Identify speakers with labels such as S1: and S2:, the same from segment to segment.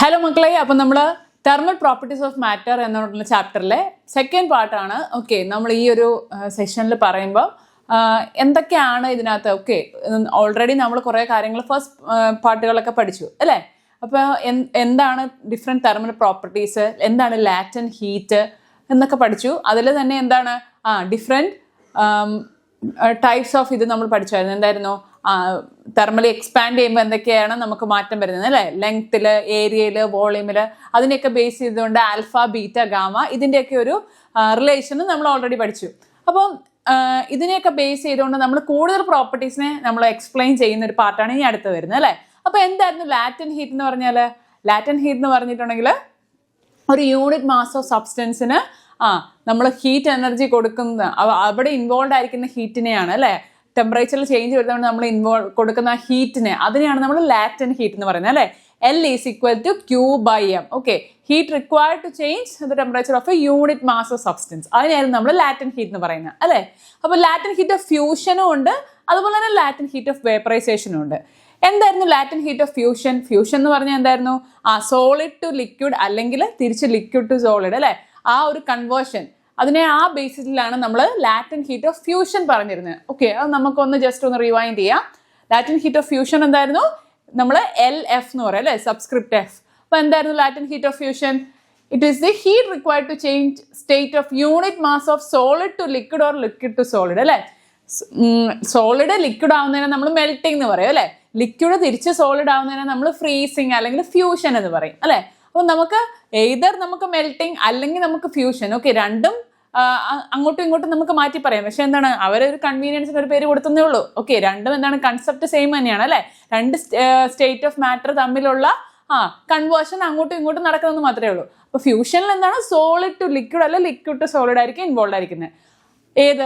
S1: Hello മക്കളെ, അപ്പം നമ്മൾ തെർമൽ പ്രോപ്പർട്ടീസ് ഓഫ് മാറ്റർ എന്നുള്ള ചാപ്റ്ററിലെ സെക്കൻഡ് പാർട്ടാണ്. ഓക്കെ, നമ്മൾ ഈ ഒരു സെഷനിൽ പറയുമ്പോൾ എന്തൊക്കെയാണ് ഇതിനകത്ത്. ഓക്കെ, ഓൾറെഡി നമ്മൾ കുറേ കാര്യങ്ങൾ ഫസ്റ്റ് പാർട്ടുകളൊക്കെ പഠിച്ചു അല്ലേ. അപ്പോൾ എന്താണ് ഡിഫറെൻറ്റ് തെർമൽ പ്രോപ്പർട്ടീസ്, എന്താണ് ലാറ്റൻ ഹീറ്റ് എന്നൊക്കെ പഠിച്ചു. അതിൽ തന്നെ എന്താണ് ഡിഫറെൻറ്റ് ടൈപ്സ് ഓഫ് ഇത് നമ്മൾ പഠിച്ചായിരുന്നു. എന്തായിരുന്നു തെർമലി എക്സ്പാൻഡ് ചെയ്യുമ്പോൾ എന്തൊക്കെയാണ് നമുക്ക് മാറ്റം വരുന്നത് അല്ലേ, ലെങ്ത്തിൽ, ഏരിയയിൽ, വോളിയൂമിൽ, അതിനെയൊക്കെ ബേസ് ചെയ്തുകൊണ്ട് ആൽഫ, ബീറ്റ, ഗാമ ഇതിൻ്റെയൊക്കെ ഒരു റിലേഷനും നമ്മൾ ഓൾറെഡി പഠിച്ചു. അപ്പം ഇതിനെയൊക്കെ ബേസ് ചെയ്തുകൊണ്ട് നമ്മൾ കൂടുതൽ പ്രോപ്പർട്ടീസിനെ നമ്മൾ എക്സ്പ്ലെയിൻ ചെയ്യുന്ന ഒരു പാർട്ടാണ് ഇനി അടുത്ത് വരുന്നത് അല്ലേ. അപ്പോൾ എന്തായിരുന്നു ലാറ്റൻ ഹീറ്റ് എന്ന് പറഞ്ഞാൽ? ലാറ്റൻ ഹീറ്റ് എന്ന് പറഞ്ഞിട്ടുണ്ടെങ്കിൽ ഒരു യൂണിറ്റ് മാസ് ഓഫ് സബ്സ്റ്റൻസിന് നമ്മൾ ഹീറ്റ് എനർജി കൊടുക്കുന്ന, അവിടെ ഇൻവോൾവ് ആയിരിക്കുന്ന ഹീറ്റിനെയാണ് അല്ലേ, ടെമ്പറേച്ചറിൽ ചേഞ്ച് വരുന്നതുകൊണ്ട് നമ്മൾ കൊടുക്കുന്ന ഹീറ്റിനെ, അതിനെയാണ് നമ്മൾ ലാറ്റൻ ഹീറ്റ് എന്ന് പറയുന്നത് അല്ലേ. L is equal to Q/M. Okay, heat required to change the temperature of a unit mass of substance, അതിനായിരുന്നു നമ്മൾ ലാറ്റൻ ഹീറ്റ് എന്ന് പറയുന്നത് അല്ലേ. അപ്പോൾ ലാറ്റൻ ഹീറ്റ് ഓഫ് ഫ്യൂഷനും ഉണ്ട്, അതുപോലെ തന്നെ ലാറ്റൻ ഹീറ്റ് ഓഫ് വേപ്പറൈസേഷനും ഉണ്ട്. എന്തായിരുന്നു latent heat of fusion? Fusion എന്ന് പറഞ്ഞാൽ എന്തായിരുന്നു? സോളിഡ് ടു ലിക്വിഡ് അല്ലെങ്കിൽ തിരിച്ച് ലിക്വിഡ് ടു സോളിഡ് അല്ലേ, ആ ഒരു കൺവേർഷൻ, അതിനെ ആ ബേസിസിലാണ് നമ്മൾ ലാറ്റൻ ഹീറ്റ് ഓഫ് ഫ്യൂഷൻ പറഞ്ഞിരുന്നത്. ഓക്കെ, അത് നമുക്കൊന്ന് ജസ്റ്റ് ഒന്ന് റിവൈൻഡ് ചെയ്യാം. ലാറ്റൻ ഹീറ്റ് ഓഫ് ഫ്യൂഷൻ എന്തായിരുന്നു? നമ്മൾ LF എന്ന് പറയാം അല്ലേ, സബ്സ്ക്രിപ്റ്റ് F. അപ്പോൾ എന്തായിരുന്നു latent heat of fusion? It is the heat required to change state of unit mass of solid to liquid or liquid to solid അല്ലേ. സോളിഡ് ലിക്വിഡ് ആവുന്നതിനെ നമ്മൾ മെൽറ്റിംഗ് എന്ന് പറയും അല്ലേ, ലിക്വിഡ് തിരിച്ച് സോളിഡ് ആവുന്നതിനെ നമ്മൾ ഫ്രീസിങ് അല്ലെങ്കിൽ ഫ്യൂഷൻ എന്ന് പറയും അല്ലേ. അപ്പോൾ നമുക്ക് എയ്തർ നമുക്ക് മെൽറ്റിംഗ് അല്ലെങ്കിൽ നമുക്ക് ഫ്യൂഷൻ, ഓക്കെ, രണ്ടും അങ്ങോട്ടും ഇങ്ങോട്ടും നമുക്ക് മാറ്റി പറയാം. പക്ഷെ എന്താണ്, അവരൊരു കൺവീനിയൻസിന് ഒരു പേര് കൊടുത്തേ ഉള്ളൂ. ഓക്കെ, രണ്ടും എന്താണ്, കൺസെപ്റ്റ് സെയിം തന്നെയാണ് അല്ലേ. രണ്ട് സ്റ്റേറ്റ് ഓഫ് മാറ്റർ തമ്മിലുള്ള കൺവേർഷൻ അങ്ങോട്ടും ഇങ്ങോട്ടും നടക്കുന്നതെന്ന് മാത്രമേ ഉള്ളൂ. അപ്പോൾ ഫ്യൂഷനിൽ എന്താണ്, സോളിഡ് ടു ലിക്വിഡ് അല്ല ലിക്വിഡ് ടു സോളിഡ് ആയിരിക്കും ഇൻവോൾവ് ആയിരിക്കുന്നത്. ഏത്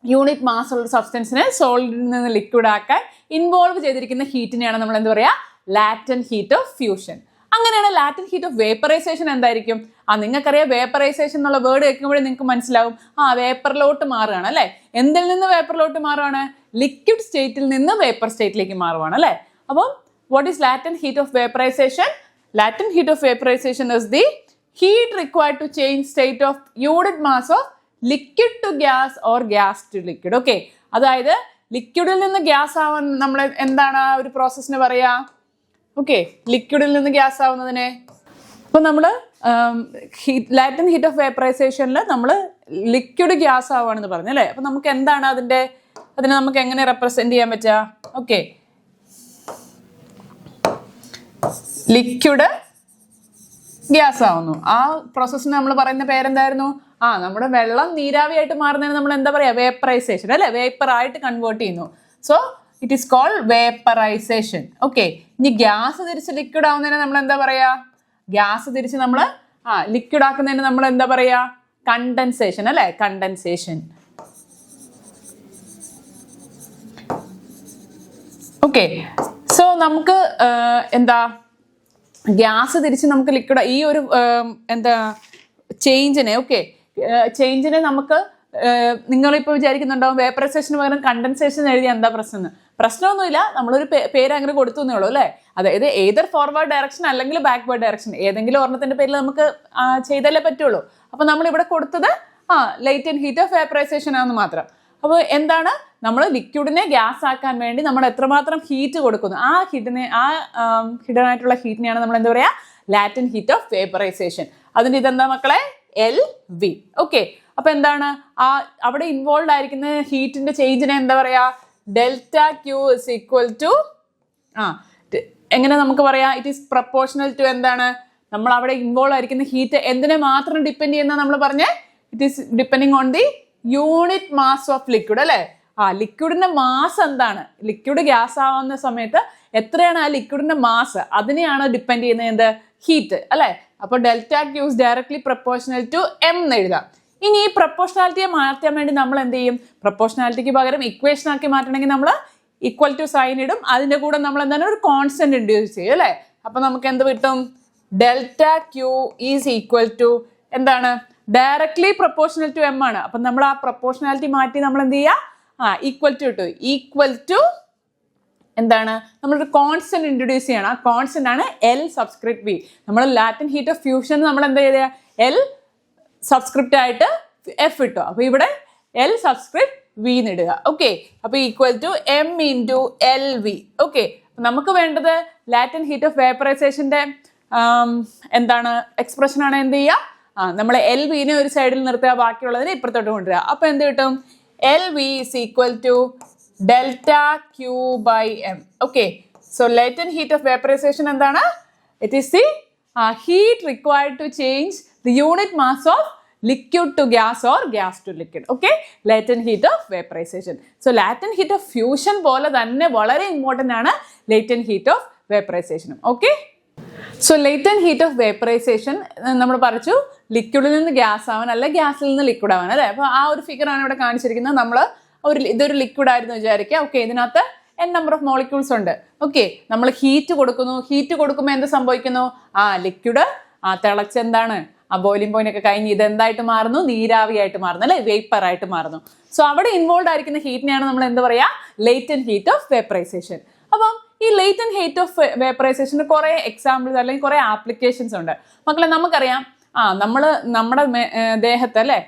S1: യൂണിറ്റ് മാസ് ഉള്ള സബ്സ്റ്റൻസിനെ സോളിഡിൽ നിന്ന് ലിക്വിഡ് ആക്കാൻ ഇൻവോൾവ് ചെയ്തിരിക്കുന്ന ഹീറ്റിനെയാണ് നമ്മൾ എന്ത് പറയുക, ലാറ്റൻ ഹീറ്റ് ഓഫ് ഫ്യൂഷൻ. അങ്ങനെയാണ് ലാറ്റൻ ഹീറ്റ് ഓഫ് വേപ്പറൈസേഷൻ എന്തായിരിക്കും? നിങ്ങൾക്കറിയാം, വേപ്പറൈസേഷൻ എന്നുള്ള വേർഡ് കേൾക്കുമ്പോഴേ നിങ്ങൾക്ക് മനസ്സിലാവും, വേപ്പറിലോട്ട് മാറുകയാണ് അല്ലേ. എന്തിൽ നിന്ന് വേപ്പറിലോട്ട് മാറുകയാണ്? ലിക്വിഡ് സ്റ്റേറ്റിൽ നിന്ന് വേപ്പർ സ്റ്റേറ്റിലേക്ക് മാറുകയാണ് അല്ലേ. അപ്പം what is latent heat of vaporization? Latent heat of vaporization is the heat required to change state of unit mass of liquid to gas or gas to liquid. Okay, അതായത് ലിക്വിഡിൽ നിന്ന് gas ആവാൻ നമ്മൾ എന്താണ് ആ ഒരു പ്രോസസ്സിന് പറയാ? ഓക്കെ, ലിക്വിഡിൽ നിന്ന് ഗ്യാസ് ആവുന്നതിനെ. അപ്പോൾ നമ്മൾ ലാറ്റൻ ഹീറ്റ് ഓഫ് വേപ്പറൈസേഷനിൽ നമ്മൾ ലിക്വിഡ് ഗ്യാസ് ആവുകയാണെന്ന് പറഞ്ഞു അല്ലേ. അപ്പോൾ നമുക്ക് എന്താണ് അതിനെ നമുക്ക് എങ്ങനെ റെപ്രസെന്റ് ചെയ്യാൻ പറ്റുക? ഓക്കെ, ലിക്വിഡ് ഗ്യാസ് ആവുന്നു. ആ പ്രോസസ്സിന് നമ്മൾ പറയുന്ന പേരെന്തായിരുന്നു? നമ്മുടെ വെള്ളം നീരാവിയായിട്ട് മാറുന്നതിന് നമ്മൾ എന്താ പറയുക? വേപ്പറൈസേഷൻ അല്ലേ, വേപ്പർ ആയിട്ട് കൺവേർട്ട് ചെയ്യുന്നു. So it is called vaporization. Okay, ഇനി ഗ്യാസ് തിരിച്ച് ലിക്വിഡ് ആവുന്നതിന് നമ്മൾ എന്താ പറയാ? ഗ്യാസ് തിരിച്ച് നമ്മൾ ലിക്വിഡ് ആക്കുന്നതിന് നമ്മൾ എന്താ പറയാ? കണ്ടൻസേഷൻ അല്ലേ, കണ്ടൻസേഷൻ. ഓക്കെ, സോ നമുക്ക് എന്താ ഗ്യാസ് തിരിച്ച് നമുക്ക് ലിക്വിഡ്, ഈ ഒരു എന്താ ചേഞ്ചിനെ, ഓക്കെ, ചേഞ്ചിനെ നമുക്ക് നിങ്ങളിപ്പോൾ വിചാരിക്കുന്നുണ്ടാവും വേപ്പറൈസേഷന് പകരം കണ്ടൻസേഷൻ എഴുതിയ എന്താ പ്രശ്നം? പ്രശ്നമൊന്നുമില്ല, നമ്മളൊരു പേര് അങ്ങനെ കൊടുത്തു എന്നേ ഉള്ളൂ അല്ലേ. അതായത് ഏതർ ഫോർവേഡ് ഡയറക്ഷൻ അല്ലെങ്കിൽ ബാക്ക്വേർഡ് ഡയറക്ഷൻ, ഏതെങ്കിലും ഒരെണ്ണത്തിന്റെ പേരിൽ നമുക്ക് ചെയ്താലേ പറ്റുള്ളൂ. അപ്പൊ നമ്മൾ ഇവിടെ കൊടുത്തത് ലേറ്റന്റ് ഹീറ്റ് ഓഫ് വേപ്പറൈസേഷൻ ആണെന്ന് മാത്രം. അപ്പോൾ എന്താണ്, നമ്മൾ ലിക്വിഡിനെ ഗ്യാസ് ആക്കാൻ വേണ്ടി നമ്മൾ എത്രമാത്രം ഹീറ്റ് കൊടുക്കുന്നു, ആ ഹിഡൻ ആയിട്ടുള്ള ഹീറ്റിനെയാണ് നമ്മൾ എന്താ പറയാ? Latent heat of vaporisation. അതിന്റെ ഇതെന്താ മക്കളെ? LV. ഓക്കെ, അപ്പൊ എന്താണ് അവിടെ ഇൻവോൾവ് ആയിരിക്കുന്ന ഹീറ്റിന്റെ ചേഞ്ചിനെ എന്താ പറയാ? Delta Q is equal to എങ്ങനെ നമുക്ക് പറയാം? ഇറ്റ് ഈസ് പ്രപ്പോർഷണൽ ടു എന്താണ്, നമ്മൾ അവിടെ ഇൻവോൾവ് ആയിരിക്കുന്ന ഹീറ്റ് എന്തിനെ മാത്രം ഡിപ്പെൻഡ് ചെയ്യുന്ന നമ്മൾ പറഞ്ഞേ? It is depending on the unit mass of liquid അല്ലേ. ലിക്വിഡിന്റെ മാസ് എന്താണ്, ലിക്വിഡ് ഗ്യാസ് ആവുന്ന സമയത്ത് എത്രയാണ് ആ ലിക്വിഡിന്റെ മാസ്, അതിനെയാണ് ഡിപ്പെൻഡ് ചെയ്യുന്നത് എന്ത്? ഹീറ്റ് അല്ലേ. അപ്പോൾ delta Q is directly proportional to M എന്ന് എഴുതാം. ഇനി ഈ പ്രപ്പോർഷണാലിറ്റിയെ മാറ്റാൻ വേണ്ടി നമ്മൾ എന്ത് ചെയ്യും? പ്രപ്പോർഷണാലിറ്റിക്ക് പകരം ഇക്വേഷൻ ആക്കി മാറ്റണമെങ്കിൽ നമ്മൾ ഈക്വൽ ടു സൈൻ ഇടും, അതിന്റെ കൂടെ നമ്മൾ എന്താണ് ഒരു കോൺസ്റ്റന്റ് ഇൻട്രൊഡ്യൂസ് ചെയ്യും അല്ലേ. അപ്പൊ നമുക്ക് എന്ത് കിട്ടും? Delta Q is equal to എന്താണ്? ഡയറക്ട്ലി പ്രപ്പോർഷണൽ ടു M ആണ്. അപ്പൊ നമ്മൾ ആ പ്രപ്പോർഷണാലിറ്റി മാറ്റി നമ്മൾ എന്ത് ചെയ്യുക? ഈക്വൽ ടു ഇട്ടു, ഈക്വൽ ടു എന്താണ്, നമ്മളൊരു കോൺസ്റ്റന്റ് ഇൻട്രൊഡ്യൂസ് ചെയ്യണം. ആ കോൺസ്റ്റന്റ് ആണ് എൽ സബ്സ്ക്രിപ്റ്റ് വി. നമ്മൾ ലാറ്റന്റ് ഹീറ്റ് ഓഫ് ഫ്യൂഷൻ നമ്മൾ എന്താ ചെയ്യുക, എൽ സബ്സ്ക്രിപ്റ്റ് ആയിട്ട് എഫ് ഇട്ടു. അപ്പൊ ഇവിടെ എൽ സബ്സ്ക്രിപ്റ്റ് വി ഇടുക. ഓക്കെ, അപ്പൊ equal to M into L V. Okay, നമുക്ക് വേണ്ടത് ലാറ്റന്റ് ഹീറ്റ് ഓഫ് വേപ്പറൈസേഷന്റെ എന്താണ് എക്സ്പ്രഷൻ ആണ്. എന്ത് ചെയ്യുക, നമ്മൾ എൽ വിനെ ഒരു സൈഡിൽ നിർത്തുക, ബാക്കിയുള്ളതിനെ ഇപ്പുറത്തോട്ട് കൊണ്ടുവരിക. അപ്പൊ എന്ത് കിട്ടും, L V is equal to delta Q by M. Okay, so latent heat of vaporisation എന്താണ്, it is the heat required to change the unit mass of liquid to gas or gas to liquid. Okay, latent heat of vaporization. So latent heat of fusion പോലെ തന്നെ വളരെ important ആണ് latent heat of vaporization. Okay, so latent heat of vaporization നമ്മൾ പറഞ്ഞു ലിക്വിഡിൽ നിന്ന് gas ആവാൻ, അല്ല ഗ്യാസിൽ നിന്ന് ലിക്വിഡ് ആവാൻ, അല്ലേ. അപ്പോൾ ആ ഒരു ഫിഗർ ആണ് ഇവിടെ കാണിച്ചിരിക്കുന്നത്. നമ്മൾ ഇതൊരു ലിക്വിഡ് ആയിരുന്നു വിചാരിക്കുക. ഓക്കെ, ഇതിനകത്ത് n നമ്പർ ഓഫ് മോളിക്യൂൾസ് ഉണ്ട്. ഓക്കെ, നമ്മൾ ഹീറ്റ് കൊടുക്കുന്നു. ഹീറ്റ് കൊടുക്കുമ്പോൾ എന്ത് സംഭവിക്കുന്നു, ലിക്വിഡ് തിളച്ചെന്താണ് ബോയിലിംഗ് പോയിന്റ് ഒക്കെ കഴിഞ്ഞ് ഇത് എന്തായിട്ട് മാറുന്നു, നീരാവിയായിട്ട് മാറുന്നു, അല്ലെ, വേപ്പർ ആയിട്ട് മാറുന്നു. സോ അവിടെ ഇൻവോൾവ് ആയിരിക്കുന്ന ഹീറ്റിനെയാണ് നമ്മൾ എന്താ പറയാ, ലേറ്റന്റ് ഹീറ്റ് ഓഫ് വേപ്പറൈസേഷൻ. അപ്പം ഈ ലേറ്റന്റ് ഹീറ്റ് ഓഫ് വേപ്പറൈസേഷന് കുറെ എക്സാമ്പിൾസ് അല്ലെങ്കിൽ കുറെ ആപ്ലിക്കേഷൻസ് ഉണ്ട് മക്കളെ. നമുക്കറിയാം, നമ്മുടെ ദേഹത്ത് അല്ലെ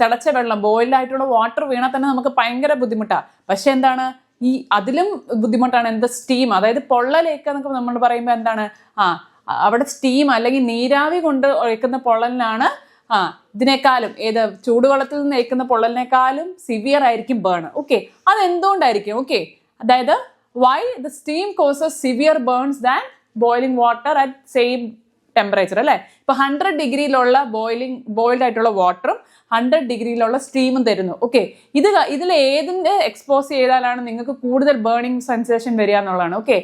S1: തിളച്ച വെള്ളം, ബോയിൽഡ് ആയിട്ടുള്ള വാട്ടർ വീണാൽ തന്നെ നമുക്ക് ഭയങ്കര ബുദ്ധിമുട്ടാണ്. പക്ഷെ എന്താണ്, അതിലും ബുദ്ധിമുട്ടാണ് എന്ത്, സ്റ്റീം, അതായത് പൊള്ളലേക്ക് എന്നൊക്കെ നമ്മൾ പറയുമ്പോൾ എന്താണ്, അവിടെ സ്റ്റീം അല്ലെങ്കിൽ നീരാവി കൊണ്ട് ഒഴിക്കുന്ന പൊള്ളലിനാണ് ഇതിനേക്കാളും ചൂടുവെള്ളത്തിൽ നിന്ന് ഏൽക്കുന്ന പൊള്ളലിനേക്കാളും സിവിയർ ആയിരിക്കും ബേൺ. ഓക്കെ, അതെന്തുകൊണ്ടായിരിക്കും? ഓക്കെ, അതായത് why the steam causes severe burns than boiling water at same temperature, അല്ലെ. ഇപ്പൊ 100 ഡിഗ്രിയിലുള്ള ബോയിൽഡ് ആയിട്ടുള്ള വാട്ടറും 100 ഡിഗ്രിയിലുള്ള സ്റ്റീമും തരുന്നു. ഓക്കെ, ഇതിൽ ഏതിന്റെ എക്സ്പോസ് ചെയ്താലാണ് നിങ്ങൾക്ക് കൂടുതൽ ബേണിംഗ് സെൻസേഷൻ വരിക എന്നുള്ളതാണ്. ഓക്കെ,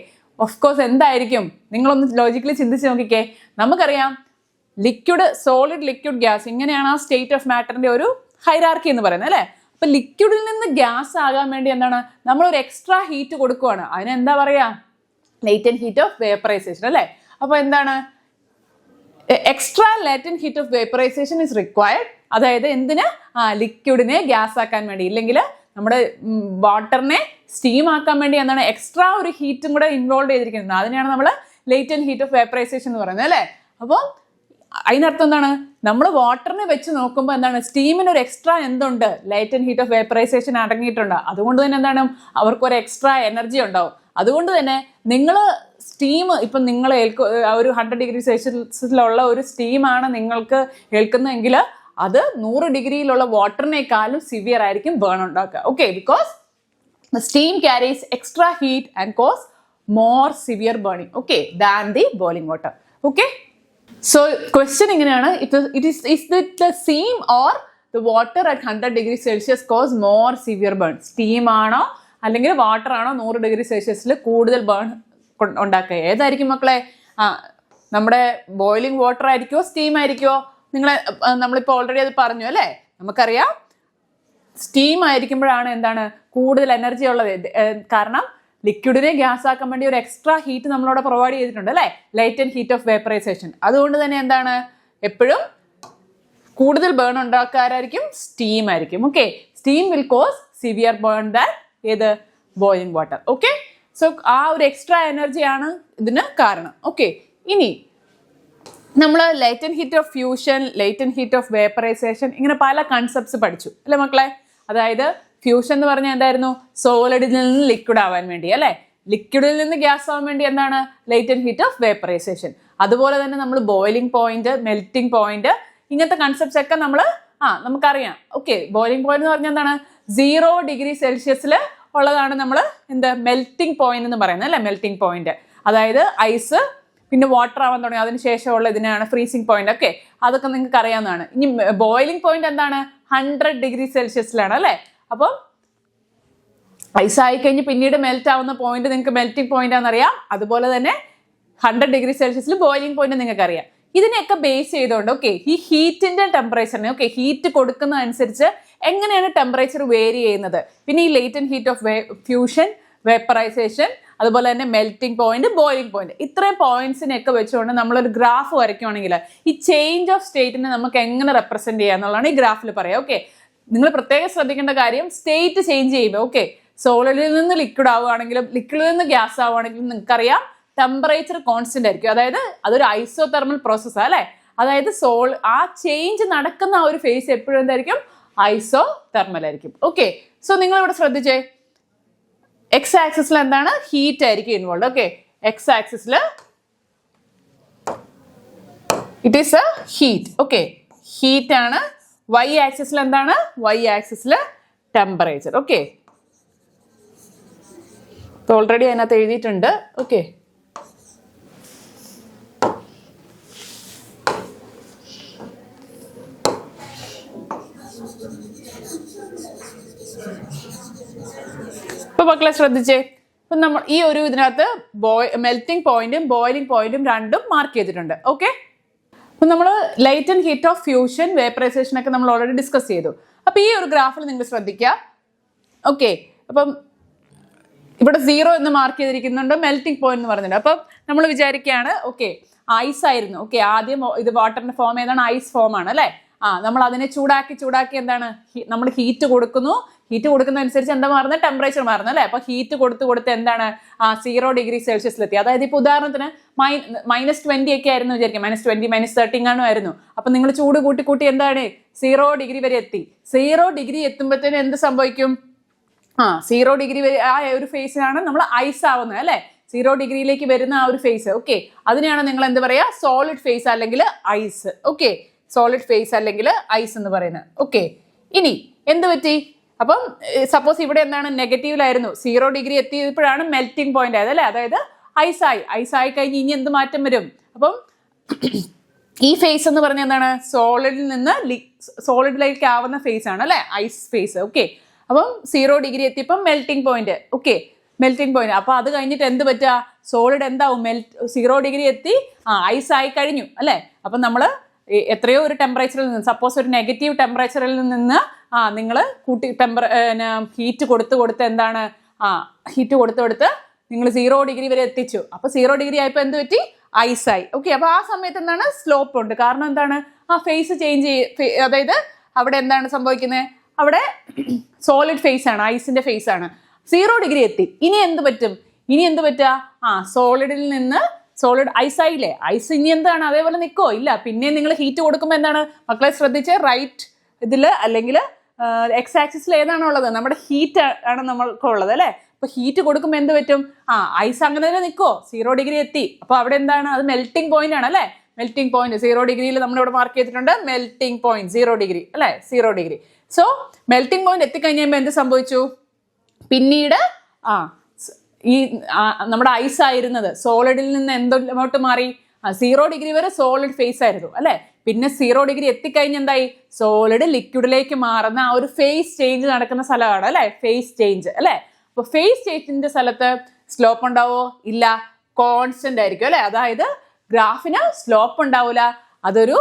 S1: ഓഫ് കോഴ്സ് എന്തായിരിക്കും, നിങ്ങളൊന്ന് ലോജിക്കലി ചിന്തിച്ച് നോക്കിക്കേ. നമുക്കറിയാം ലിക്വിഡ്, സോളിഡ്, ലിക്വിഡ്, ഗ്യാസ്, ഇങ്ങനെയാണ് ആ സ്റ്റേറ്റ് ഓഫ് മാറ്ററിന്റെ ഒരു ഹൈറാർക്കി എന്ന് പറയുന്നത്, അല്ലെ. അപ്പൊ ലിക്വിഡിൽ നിന്ന് ഗ്യാസ് ആകാൻ വേണ്ടി എന്താണ്, നമ്മളൊരു എക്സ്ട്രാ ഹീറ്റ് കൊടുക്കുവാണ്. അതിനെന്താ പറയാ, ലേറ്റന്റ് ഹീറ്റ് ഓഫ് വേപ്പറൈസേഷൻ, അല്ലെ. അപ്പൊ എന്താണ്, extra latent heat of vaporization is required. അതായത് എന്തിന്, ലിക്വിഡിനെ ഗ്യാസ് ആക്കാൻ വേണ്ടി, ഇല്ലെങ്കിൽ നമ്മുടെ വാട്ടറിനെ സ്റ്റീം ആക്കാൻ വേണ്ടി എന്താണ് എക്സ്ട്രാ ഒരു ഹീറ്റും കൂടെ ഇൻവോൾവ് ചെയ്തിരിക്കുന്നത്. അതിനെയാണ് നമ്മൾ ലേറ്റന്റ് ഹീറ്റ് ഓഫ് വേപ്പറൈസേഷൻ എന്ന് പറയുന്നത്, അല്ലേ. അപ്പോൾ അതിനർത്ഥം എന്താണ്, നമ്മൾ വാട്ടറിനെ വെച്ച് നോക്കുമ്പോൾ എന്താണ്, സ്റ്റീമിന് ഒരു എക്സ്ട്രാ എന്തുണ്ട്, ലേറ്റന്റ് ഹീറ്റ് ഓഫ് വേപ്പറൈസേഷൻ അടങ്ങിയിട്ടുണ്ട്. അതുകൊണ്ട് തന്നെ എന്താണ്, അവർക്കൊരു എക്സ്ട്രാ എനർജി ഉണ്ടാവും. അതുകൊണ്ട് തന്നെ നിങ്ങൾ സ്റ്റീം ഇപ്പം നിങ്ങൾ ഒരു 100 ഡിഗ്രി സെൽഷ്യസിലുള്ള ഒരു സ്റ്റീമാണ് നിങ്ങൾക്ക് ഏൽക്കുന്നതെങ്കിൽ അത് 100 ഡിഗ്രിയിലുള്ള വാട്ടറിനേക്കാളും സിവിയർ ആയിരിക്കും ബേൺ ഉണ്ടാക്കുക. Okay, because the steam carries extra heat and cause more severe burning, okay, than the boiling water. Okay, so question ഇങ്ങനെയാണ്, is it the steam or the water at 100 degree Celsius cause more severe burn? steam ആണോ അല്ലെങ്കിൽ water ആണോ 100 degree സെൽഷ്യസിൽ കൂടുതൽ burn ഉണ്ടാക്കുക? ഏതായിരിക്കും മക്കളെ? നമ്മുടെ boiling water ആയിരിക്കുമോ, സ്റ്റീം ആയിരിക്കുമോ? നമ്മളിപ്പോൾ ഓൾറെഡി അത് പറഞ്ഞു, അല്ലേ. നമുക്കറിയാം സ്റ്റീം ആയിരിക്കുമ്പോഴാണ് എന്താണ് കൂടുതൽ എനർജി ഉള്ളത്. കാരണം ലിക്വിഡിനെ ഗ്യാസ് ആക്കാൻ വേണ്ടി ഒരു എക്സ്ട്രാ ഹീറ്റ് നമ്മളവിടെ പ്രൊവൈഡ് ചെയ്തിട്ടുണ്ട്, അല്ലേ, ലേറ്റന്റ് ഹീറ്റ് ഓഫ് വേപ്പറൈസേഷൻ. അതുകൊണ്ട് തന്നെ എന്താണ് എപ്പോഴും കൂടുതൽ ബേൺ ഉണ്ടാക്കാരായിരിക്കും, സ്റ്റീം ആയിരിക്കും. Okay, steam will cause severe burn than boiling water. Okay, so ആ ഒരു എക്സ്ട്രാ എനർജിയാണ് ഇതിന് കാരണം. ഓക്കെ, ഇനി നമ്മൾ latent heat of fusion, latent heat of vaporization, ഇങ്ങനെ പല കൺസെപ്റ്റ്സ് പഠിച്ചു, അല്ലേ മക്കളെ. അതായത് ഫ്യൂഷൻ എന്ന് പറഞ്ഞാൽ എന്തായിരുന്നു, സോളിഡിൽ നിന്ന് ലിക്വിഡ് ആവാൻ വേണ്ടി, അല്ലെ. ലിക്വിഡിൽ നിന്ന് ഗ്യാസ് ആവാൻ വേണ്ടി എന്താണ്, ലേറ്റന്റ് ഹീറ്റ് ഓഫ് വേപ്പറൈസേഷൻ. അതുപോലെ തന്നെ നമ്മൾ ബോയിലിംഗ് പോയിന്റ്, മെൽറ്റിംഗ് പോയിന്റ്, ഇങ്ങനത്തെ കൺസെപ്റ്റ്സ് ഒക്കെ നമുക്കറിയാം. ഓക്കെ, ബോയിലിംഗ് പോയിന്റ് എന്ന് പറഞ്ഞാൽ എന്താണ്, 0 ഡിഗ്രി സെൽഷ്യസിൽ ഉള്ളതാണ് നമ്മൾ മെൽറ്റിംഗ് പോയിന്റ് എന്ന് പറയുന്നത്, അല്ലെ. മെൽറ്റിംഗ് പോയിന്റ് അതായത് ഐസ് പിന്നെ വാട്ടർ ആവാൻ തുടങ്ങി, അതിന് ശേഷമുള്ള ഇതിനാണ് ഫ്രീസിംഗ് പോയിന്റ്. ഒക്കെ അതൊക്കെ നിങ്ങൾക്ക് അറിയാവുന്നതാണ്. ഇനി ബോയിലിംഗ് പോയിന്റ് എന്താണ്, 100 ഡിഗ്രി സെൽഷ്യസിലാണ്, അല്ലെ. അപ്പം ഐസ് ആയി കഴിഞ്ഞ് പിന്നീട് മെൽറ്റ് ആവുന്ന പോയിന്റ് നിങ്ങൾക്ക് മെൽറ്റിംഗ് പോയിന്റ് ആണെന്നറിയാം. അതുപോലെ തന്നെ 100 ഡിഗ്രി സെൽഷ്യസിൽ ബോയിലിംഗ് പോയിന്റ് നിങ്ങൾക്ക് അറിയാം. ഇതിനെയൊക്കെ ബേസ് ചെയ്തുകൊണ്ട് ഈ ഹീറ്റിന്റെ ടെമ്പറേച്ചറിനെ ഹീറ്റ് കൊടുക്കുന്ന അനുസരിച്ച് എങ്ങനെയാണ് ടെമ്പറേച്ചർ വേരി ചെയ്യുന്നത്, പിന്നെ ഈ latent heat of fusion, vaporisation, അതുപോലെ തന്നെ മെൽറ്റിംഗ് പോയിന്റ്, ബോയിലിംഗ് പോയിന്റ്, ഇത്രയും പോയിന്റ്സിനെയൊക്കെ വെച്ചുകൊണ്ട് നമ്മളൊരു ഗ്രാഫ് വരയ്ക്കുകയാണെങ്കിൽ ഈ ചേഞ്ച് ഓഫ് സ്റ്റേറ്റിനെ നമുക്ക് എങ്ങനെ റെപ്രസെന്റ് ചെയ്യുക എന്നുള്ളതാണ് ഈ ഗ്രാഫിൽ പറയാം. ഓക്കെ, നിങ്ങൾ പ്രത്യേകം ശ്രദ്ധിക്കേണ്ട കാര്യം, സ്റ്റേറ്റ് ചേഞ്ച് ചെയ്യുമ്പോൾ സോളിഡിൽ നിന്ന് ലിക്വിഡ് ആവുകയാണെങ്കിലും ലിക്വിഡിൽ നിന്ന് ഗ്യാസ് ആവുകയാണെങ്കിലും നിങ്ങൾക്കറിയാം ടെമ്പറേച്ചർ കോൺസ്റ്റന്റ് ആയിരിക്കും. അതായത് അതൊരു ഐസോതെർമൽ പ്രോസസ്സാണ് അല്ലെ. അതായത് ആ ചേഞ്ച് നടക്കുന്ന ആ ഒരു ഫേസ് എപ്പോഴും എന്തായിരിക്കും, ഐസോതെർമൽ ആയിരിക്കും. ഓക്കെ, സോ നിങ്ങൾ ഇവിടെ ശ്രദ്ധിച്ചേ, എക്സ് ആക്സിസിൽ എന്താണ്, ഹീറ്റ് ആയിരിക്കും ഇൻവോൾവ്. ഓക്കെ, എക്സ് ആക്സിസിൽ it is A heat. Okay, heat ആണ്. വൈ ആക്സിസിൽ എന്താണ്, വൈ ആക്സിസിൽ ടെമ്പറേച്ചർ. ഓക്കെ, ഓൾറെഡി അതിനകത്ത് എഴുതിയിട്ടുണ്ട്. ഓക്കെ, ഇപ്പൊ മക്കളെ ശ്രദ്ധിച്ചേ, ഇപ്പൊ നമ്മൾ ഈ ഒരു ഇതിനകത്ത് മെൽറ്റിംഗ് പോയിന്റും ബോയിലിംഗ് പോയിന്റും രണ്ടും മാർക്ക് ചെയ്തിട്ടുണ്ട്. ഓക്കെ, അപ്പൊ നമ്മൾ light and heat of fusion, vaporisation ഒക്കെ നമ്മൾ ഓൾറെഡി ഡിസ്കസ് ചെയ്തു. അപ്പൊ ഈ ഒരു ഗ്രാഫിൽ നിങ്ങൾ ശ്രദ്ധിക്കുക. ഓക്കെ, അപ്പം ഇവിടെ 0 എന്ന് മാർക്ക് ചെയ്തിരിക്കുന്നുണ്ട്, മെൽറ്റിംഗ് പോയിന്റ് എന്ന് പറഞ്ഞിട്ടുണ്ട്. അപ്പം നമ്മൾ വിചാരിക്കുകയാണ് ഓക്കെ ഐസ് ആയിരുന്നു. ഓക്കെ, ആദ്യം ഇത് വാട്ടറിന്റെ ഫോം ഏതാണ്, ഐസ് ഫോം ആണ് അല്ലെ. നമ്മൾ അതിനെ ചൂടാക്കി എന്താണ്, നമ്മൾ ഹീറ്റ് കൊടുക്കുന്നു. ഹീറ്റ് കൊടുക്കുന്ന അനുസരിച്ച് എന്താ മാറുന്നത്, ടെമ്പറേച്ചർ മാറുന്നത് അല്ലെ. അപ്പൊ ഹീറ്റ് കൊടുത്ത് എന്താണ് 0 ഡിഗ്രി സെൽഷ്യസിലെത്തി. അതായത് ഇപ്പൊ ഉദാഹരണത്തിന് -20 ഒക്കെ ആയിരുന്നു വിചാരിക്കാം, -20 -13 ആയിരുന്നു. അപ്പൊ നിങ്ങൾ ചൂട് കൂട്ടി എന്താണ് 0 ഡിഗ്രി വരെ എത്തി. 0 ഡിഗ്രി എത്തുമ്പോഴത്തേനും എന്ത് സംഭവിക്കും, 0 ഡിഗ്രി വരെ ആ ഒരു ഫേസിലാണ് നമ്മൾ ഐസ് ആവുന്നത് അല്ലെ. 0 ഡിഗ്രിയിലേക്ക് വരുന്ന ആ ഒരു ഫേസ്. ഓക്കെ, അതിനെയാണ് നിങ്ങൾ എന്ത് പറയാ, സോളിഡ് ഫേസ് അല്ലെങ്കിൽ ഐസ്. ഓക്കെ, സോളിഡ് ഫേസ് അല്ലെങ്കിൽ ഐസ് എന്ന് പറയുന്നത്. ഓക്കെ, ഇനി എന്ത് പറ്റി, അപ്പം സപ്പോസ് ഇവിടെ എന്താണ് നെഗറ്റീവിലായിരുന്നു, 0 ഡിഗ്രി എത്തിയപ്പോഴാണ് മെൽറ്റിംഗ് പോയിന്റ് ആയത് അല്ലെ. അതായത് ഐസായി കഴിഞ്ഞ് ഇനി എന്ത് മാറ്റം വരും, അപ്പം ഈ ഫേസ് എന്ന് പറഞ്ഞാൽ എന്താണ്, സോളിഡിൽ നിന്ന് സോളിഡിലേക്ക് ആവുന്ന ഫേസ് ആണ് അല്ലെ, ഐസ് ഫേസ്. ഓക്കെ, അപ്പം 0 ഡിഗ്രി എത്തിയപ്പം melting point. Okay, melting point. അപ്പൊ അത് കഴിഞ്ഞിട്ട് എന്ത് പറ്റുക, സോളിഡ് എന്താവും, 0 ഡിഗ്രി എത്തി ഐസ് ആയി കഴിഞ്ഞു അല്ലെ. അപ്പൊ നമ്മള് എത്രയോ ഒരു ടെമ്പറേച്ചറിൽ നിന്ന്, സപ്പോസ് ഒരു നെഗറ്റീവ് ടെമ്പറേച്ചറിൽ നിന്ന് നിങ്ങൾ ഹീറ്റ് കൊടുത്ത് എന്താണ് ഹീറ്റ് കൊടുത്ത് നിങ്ങൾ 0 ഡിഗ്രി വരെ എത്തിച്ചു. അപ്പൊ 0 ഡിഗ്രി ആയപ്പോ എന്ത് പറ്റി, ഐസായി. ഓക്കെ, അപ്പൊ ആ സമയത്ത് എന്താണ്, സ്ലോപ്പ് ഉണ്ട്. കാരണം എന്താണ്, ഫേസ് ചേഞ്ച് അതായത് അവിടെ എന്താണ് സംഭവിക്കുന്നത്, അവിടെ സോളിഡ് ഫേസ് ആണ്, ഐസിന്റെ ഫേസ് ആണ്. 0 ഡിഗ്രി എത്തി. ഇനി എന്ത് പറ്റുക, സോളിഡിൽ നിന്ന് സോളിഡ് ഐസ് ആയില്ലേ, ഐസ് ഇനി എന്താണ് അതേപോലെ നിൽക്കോ, ഇല്ല. പിന്നെ നിങ്ങൾ ഹീറ്റ് കൊടുക്കുമ്പോൾ എന്താണ് മക്കളെ ശ്രദ്ധിച്ച്, റൈറ്റ് ഇതിൽ അല്ലെങ്കിൽ എക്സ് ആക്സിസിൽ ഏതാണോ ഉള്ളത്, നമ്മുടെ ഹീറ്റ് ആണ് നമ്മൾക്കുള്ളത് അല്ലെ. അപ്പൊ ഹീറ്റ് കൊടുക്കുമ്പോൾ എന്ത് പറ്റും, ഐസ് അങ്ങനെ തന്നെ നിൽക്കോ, 0 ഡിഗ്രി എത്തി. അപ്പൊ അവിടെ എന്താണ്, അത് മെൽറ്റിംഗ് പോയിന്റ് ആണ് അല്ലെ. മെൽറ്റിംഗ് പോയിന്റ് 0 ഡിഗ്രിയിൽ നമ്മൾ ഇവിടെ മാർക്ക് ചെയ്തിട്ടുണ്ട്, മെൽറ്റിംഗ് പോയിന്റ് 0 ഡിഗ്രി അല്ലെ, 0 ഡിഗ്രി. സോ മെൽറ്റിംഗ് പോയിന്റ് എത്തിക്കഴിഞ്ഞപ്പോൾ എന്ത് സംഭവിച്ചു, പിന്നീട് ഈ നമ്മുടെ ഐസ് ആയിരുന്നത് സോളിഡിൽ നിന്ന് എന്തോട്ട് മാറി, 0 ഡിഗ്രി വരെ സോളിഡ് ഫേസ് ആയിരുന്നു അല്ലെ. പിന്നെ 0 ഡിഗ്രി എത്തിക്കഴിഞ്ഞ് എന്തായി, സോളിഡ് ലിക്വിഡിലേക്ക് മാറുന്ന ആ ഒരു ഫേസ് ചേഞ്ച് നടക്കുന്ന സ്ഥലമാണ് അല്ലെ, ഫേസ് ചേഞ്ച് അല്ലെ. അപ്പൊ ഫേസ് ചേഞ്ചിന്റെ സ്ഥലത്ത് സ്ലോപ്പ് ഉണ്ടാവോ, ഇല്ല, കോൺസ്റ്റന്റ് ആയിരിക്കും അല്ലെ. അതായത് ഗ്രാഫിന് സ്ലോപ്പ് ഉണ്ടാവില്ല, അതൊരു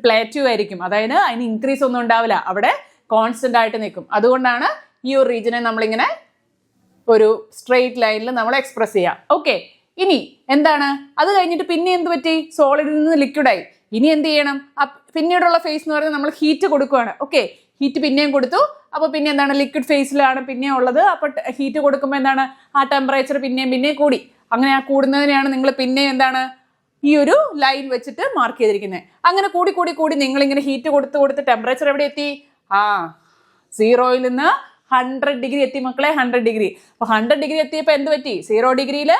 S1: പ്ലേറ്റ്യൂ ആയിരിക്കും. അതായത് അതിന് ഇൻക്രീസ് ഒന്നും ഉണ്ടാവില്ല, അവിടെ കോൺസ്റ്റന്റ് ആയിട്ട് നിൽക്കും. അതുകൊണ്ടാണ് ഈ ഒരു റീജിയനെ നമ്മളിങ്ങനെ ഒരു സ്ട്രെയിറ്റ് ലൈനിൽ നമ്മൾ എക്സ്പ്രസ് ചെയ്യാം. ഓക്കെ, ഇനി എന്താണ്, അത് കഴിഞ്ഞിട്ട് പിന്നെ എന്ത് പറ്റി, സോളിഡിൽ നിന്ന് ലിക്വിഡായി. ഇനി എന്ത് ചെയ്യണം, പിന്നീടുള്ള ഫേസ് എന്ന് പറയുന്നത് നമ്മൾ ഹീറ്റ് കൊടുക്കുകയാണ്. ഓക്കെ, ഹീറ്റ് പിന്നെയും കൊടുത്തു. അപ്പൊ പിന്നെ എന്താണ്, ലിക്വിഡ് ഫേസിലാണ് പിന്നെ ഉള്ളത്. അപ്പൊ ഹീറ്റ് കൊടുക്കുമ്പോൾ എന്താണ്, ആ ടെമ്പറേച്ചർ പിന്നെയും കൂടി. അങ്ങനെ ആ കൂടുന്നതിനെയാണ് നിങ്ങൾ പിന്നെ എന്താണ് ഈ ഒരു ലൈൻ വെച്ചിട്ട് മാർക്ക് ചെയ്തിരിക്കുന്നത്. അങ്ങനെ കൂടി നിങ്ങൾ ഇങ്ങനെ ഹീറ്റ് കൊടുത്ത് ടെമ്പറേച്ചർ എവിടെ എത്തി, 0യിൽ നിന്ന് 100 ഡിഗ്രി എത്തി മക്കളെ, 100 ഡിഗ്രി. അപ്പൊ 100 ഡിഗ്രി എത്തിയപ്പോൾ എന്ത് പറ്റി, 0 ഡിഗ്രിയിൽ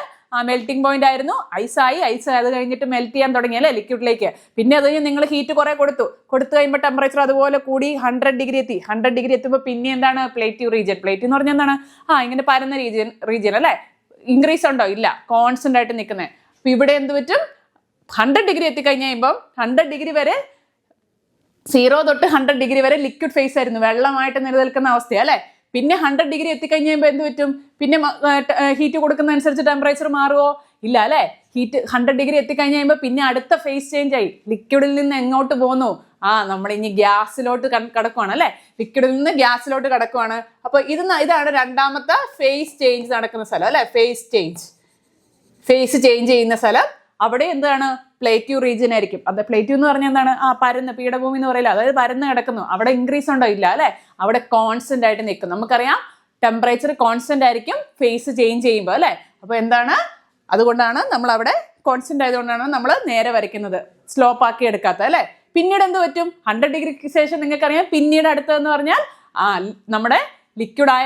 S1: മെൽറ്റിംഗ് പോയിന്റ് ആയിരുന്നു, ഐസ് അത് കഴിഞ്ഞിട്ട് മെൽറ്റ് ചെയ്യാൻ തുടങ്ങി അല്ലെ ലിക്വിഡിലേക്ക്. പിന്നെ അത് കഴിഞ്ഞ് നിങ്ങൾ ഹീറ്റ് കുറെ കൊടുത്തു കഴിയുമ്പോൾ ടെമ്പറേച്ചർ അതുപോലെ കൂടി 100 ഡിഗ്രി എത്തി. 100 ഡിഗ്രി എത്തുമ്പോൾ പിന്നെ എന്താണ്, പ്ലേറ്റ്യൂ റീജിയൻ. പ്ലേറ്റ്യൂ എന്ന് പറഞ്ഞാൽ എന്താണ്, ഇങ്ങനെ പരന്ന റീജിയൻ അല്ലെ. ഇൻക്രീസ് ഉണ്ടോ, ഇല്ല, കോൺസ്റ്റന്റ് ആയിട്ട് നിൽക്കുന്നത്. അപ്പൊ ഇവിടെ എന്ത് പറ്റും, 100 ഡിഗ്രി എത്തിക്കഴിഞ്ഞ് കഴിയുമ്പോൾ 100 ഡിഗ്രി വരെ 0 തൊട്ട് 100 ഡിഗ്രി വരെ ലിക്വിഡ് ഫേസ് ആയിരുന്നു, വെള്ളമായിട്ട് നിലനിൽക്കുന്ന അവസ്ഥ അല്ലെ. പിന്നെ 100 ഡിഗ്രി എത്തിക്കഴിഞ്ഞ് കഴിയുമ്പോൾ എന്ത് പറ്റും, പിന്നെ ഹീറ്റ് കൊടുക്കുന്ന അനുസരിച്ച് ടെമ്പറേച്ചർ മാറുമോ, ഇല്ല അല്ലെ. ഹീറ്റ് 100 ഡിഗ്രി എത്തിക്കഴിഞ്ഞ് കഴിയുമ്പോൾ പിന്നെ അടുത്ത ഫേസ് ചേഞ്ച് ആയി, ലിക്വിഡിൽ നിന്ന് എങ്ങോട്ട് പോന്നു, നമ്മൾ ഇനി ഗ്യാസിലോട്ട് കടക്കുവാണ് അല്ലെ. ലിക്വിഡിൽ നിന്ന് ഗ്യാസിലോട്ട് കടക്കുവാണ്. അപ്പൊ ഇതാണ് രണ്ടാമത്തെ ഫേസ് ചേഞ്ച് നടക്കുന്ന സ്ഥലം അല്ലെ, ഫേസ് ചേഞ്ച് ചെയ്യുന്ന സ്ഥലം. അവിടെ എന്താണ്, പ്ലേറ്റ്യൂ റീജിയൻ ആയിരിക്കും. അത് പ്ലേറ്റ്യൂ എന്ന് പറഞ്ഞാൽ എന്താണ്, പരന്ന് പീഠഭൂമി എന്ന് പറയില്ല, അതായത് പരന്ന് കിടക്കുന്നു. അവിടെ ഇൻക്രീസ് ഉണ്ടോ, ഇല്ല അല്ലെ. അവിടെ കോൺസ്റ്റന്റ് ആയിട്ട് നിൽക്കും. നമുക്കറിയാം ടെമ്പറേച്ചർ കോൺസ്റ്റന്റ് ആയിരിക്കും ഫേസ് ചേഞ്ച് ചെയ്യുമ്പോൾ അല്ലെ. അപ്പൊ എന്താണ്, അതുകൊണ്ടാണ് നമ്മൾ അവിടെ കോൺസ്റ്റന്റ് ആയതുകൊണ്ടാണ് നമ്മൾ നേരെ വരയ്ക്കുന്നത്, സ്ലോപ്പ് ആക്കി എടുക്കാത്ത അല്ലെ. പിന്നീട് എന്ത് പറ്റും, 100 ഡിഗ്രിക്ക് ശേഷം നിങ്ങൾക്കറിയാം പിന്നീട് അടുത്തതെന്ന് പറഞ്ഞാൽ നമ്മുടെ ലിക്വിഡായ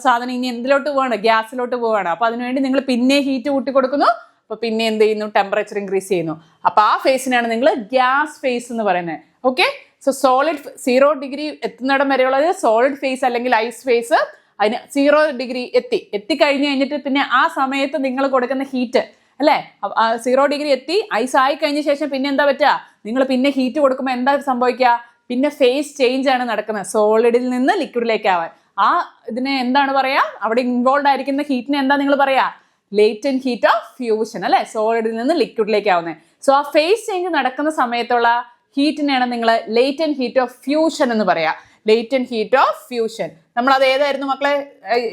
S1: സാധനം ഇനി എന്തിലോട്ട് പോവാണ്, ഗ്യാസിലോട്ട് പോവാണ്. അപ്പൊ അതിനുവേണ്ടി നിങ്ങൾ പിന്നെ ഹീറ്റ് കൂട്ടി കൊടുക്കുന്നു. അപ്പൊ പിന്നെ എന്ത് ചെയ്യുന്നു, ടെമ്പറേച്ചർ ഇൻക്രീസ് ചെയ്യുന്നു. അപ്പൊ ആ ഫേസിനാണ് നിങ്ങൾ ഗ്യാസ് ഫേസ് എന്ന് പറയുന്നത്. ഓക്കെ, സോ സോളിഡ് 0 ഡിഗ്രി എത്തുന്നിടം വരെയുള്ളത് സോളിഡ് ഫേസ് അല്ലെങ്കിൽ ഐസ് ഫേസ്. അതിന് 0 ഡിഗ്രി എത്തിക്കഴിഞ്ഞ് കഴിഞ്ഞിട്ട് പിന്നെ ആ സമയത്ത് നിങ്ങൾ കൊടുക്കുന്ന ഹീറ്റ് അല്ലെ, 0 ഡിഗ്രി എത്തി ഐസ് ആയി കഴിഞ്ഞ ശേഷം പിന്നെ എന്താ പറ്റുക, നിങ്ങൾ പിന്നെ ഹീറ്റ് കൊടുക്കുമ്പോൾ എന്താ സംഭവിക്കുക, പിന്നെ ഫേസ് ചേഞ്ച് ആണ് നടക്കുന്നത്, സോളിഡിൽ നിന്ന് ലിക്വിഡിലേക്ക് ആവാൻ. ആ ഇതിനെ എന്താണ് പറയാ, അവിടെ ഇൻവോൾവ് ആയിരിക്കുന്ന ഹീറ്റിനെ എന്താ നിങ്ങൾ പറയാ, ലേറ്റന്റ് ഹീറ്റ് ഓഫ് ഫ്യൂഷൻ അല്ലെ, സോളിഡിൽ നിന്ന് ലിക്വിഡിലേക്ക് ആവുന്നത്. സോ ആ ഫേസ് ചേഞ്ച് നടക്കുന്ന സമയത്തുള്ള ഹീറ്റിനെയാണ് നിങ്ങൾ ലേറ്റന്റ് ഹീറ്റ് ഓഫ് ഫ്യൂഷൻ എന്ന് പറയാ. ലേറ്റന്റ് ഹീറ്റ് ഓഫ് ഫ്യൂഷൻ നമ്മൾ അത് ഏതായിരുന്നു മക്കളെ,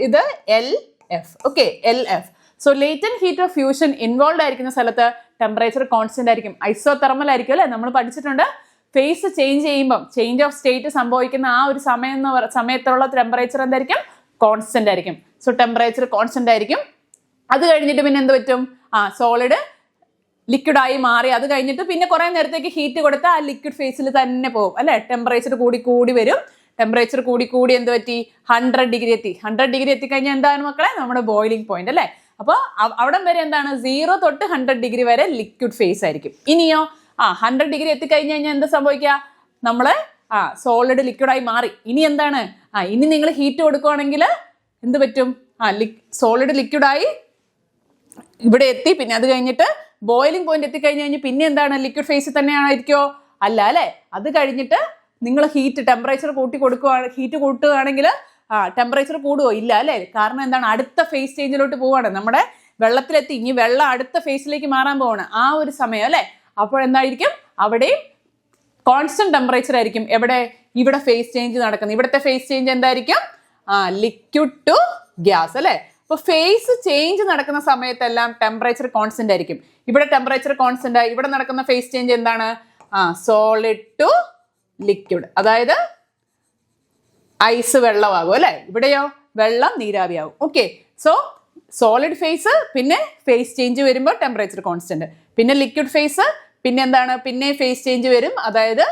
S1: ഇത് LF. Okay, LF. So latent heat of fusion involve ആയിരിക്കുന്ന സ്ഥലത്ത് ടെമ്പറേച്ചർ കോൺസ്റ്റന്റ് ആയിരിക്കും, ഐസോതെർമൽ ആയിരിക്കും അല്ലെ. നമ്മൾ പഠിച്ചിട്ടുണ്ട് ഫേസ് ചേഞ്ച് ചെയ്യുമ്പോൾ ചേഞ്ച് ഓഫ് സ്റ്റേറ്റ് സംഭവിക്കുന്ന ആ ഒരു സമയത്തുള്ള ടെമ്പറേച്ചർ എന്തായിരിക്കും, കോൺസ്റ്റന്റ് ആയിരിക്കും. സോ ടെമ്പറേച്ചർ കോൺസ്റ്റന്റ് ആയിരിക്കും. അത് കഴിഞ്ഞിട്ട് പിന്നെ എന്ത് പറ്റും, സോളിഡ് ലിക്വിഡായി മാറി അത് കഴിഞ്ഞിട്ട് പിന്നെ കുറെ നേരത്തേക്ക് ഹീറ്റ് കൊടുത്താൽ ആ ലിക്വിഡ് ഫേസിൽ തന്നെ പോകും അല്ലെ. ടെമ്പറേച്ചർ കൂടി വരും. ടെമ്പറേച്ചർ കൂടി എന്ത് പറ്റി, 100 ഡിഗ്രി എത്തി. 100 ഡിഗ്രി എത്തിക്കഴിഞ്ഞാൽ എന്താണ് മക്കളെ, നമ്മുടെ ബോയിലിംഗ് പോയിന്റ് അല്ലെ. അപ്പോൾ അവിടം വരെ എന്താണ്, 0 തൊട്ട് 100 ഡിഗ്രി വരെ ലിക്വിഡ് ഫേസ് ആയിരിക്കും. ഇനിയോ 100 ഡിഗ്രി എത്തിക്കഴിഞ്ഞ് കഴിഞ്ഞാൽ എന്താ സംഭവിക്കുക, നമ്മള് സോളിഡ് ലിക്വിഡായി മാറി. ഇനി എന്താണ്, ഇനി നിങ്ങൾ ഹീറ്റ് കൊടുക്കുവാണെങ്കിൽ എന്ത് പറ്റും, സോളിഡ് ലിക്വിഡായി ഇവിടെ എത്തി. പിന്നെ അത് കഴിഞ്ഞിട്ട് ബോയിലിംഗ് പോയിന്റ് എത്തിക്കഴിഞ്ഞ് കഴിഞ്ഞാൽ പിന്നെ എന്താണ്, ലിക്വിഡ് ഫേസിൽ തന്നെയായിരിക്കോ, അല്ല അല്ലെ. അത് കഴിഞ്ഞിട്ട് നിങ്ങൾ ടെമ്പറേച്ചർ ഹീറ്റ് കൂട്ടുകയാണെങ്കിൽ ടെമ്പറേച്ചർ കൂടുവോ, ഇല്ല അല്ലെ. കാരണം എന്താണ്, അടുത്ത ഫേസ് ചേഞ്ചിലോട്ട് പോവാണ്, നമ്മുടെ വെള്ളത്തിലെത്തി, ഇനി വെള്ളം അടുത്ത ഫേസിലേക്ക് മാറാൻ പോവാണ് ആ ഒരു സമയം അല്ലെ. അപ്പോൾ എന്തായിരിക്കും, അവിടെയും കോൺസ്റ്റന്റ് ടെമ്പറേച്ചർ ആയിരിക്കും. ഇവിടെ ഫേസ് ചേഞ്ച് നടക്കുന്നത്. ഇവിടുത്തെ ഫേസ് ചേഞ്ച് എന്തായിരിക്കും, ലിക്വിഡ് ടു ഗ്യാസ് അല്ലെ. അപ്പൊ ഫേസ് ചേഞ്ച് നടക്കുന്ന സമയത്തെല്ലാം ടെമ്പറേച്ചർ കോൺസ്റ്റന്റ് ആയിരിക്കും. ഇവിടെ ടെമ്പറേച്ചർ കോൺസ്റ്റന്റ് ആയി, ഇവിടെ നടക്കുന്ന ഫേസ് ചേഞ്ച് എന്താണ്, സോളിഡ് ടു ലിക്വിഡ്, അതായത് ഐസ് വെള്ളമാകും അല്ലെ. ഇവിടെയോ വെള്ളം നീരാവിയാവും. ഓക്കെ, സോ സോളിഡ് ഫേസ്, പിന്നെ ഫേസ് ചേഞ്ച് വരുമ്പോൾ ടെമ്പറേച്ചർ കോൺസ്റ്റന്റ്, പിന്നെ ലിക്വിഡ് ഫേസ്, പിന്നെ എന്താണ്, പിന്നെ ഫേസ് ചേഞ്ച് വരും, അതായത്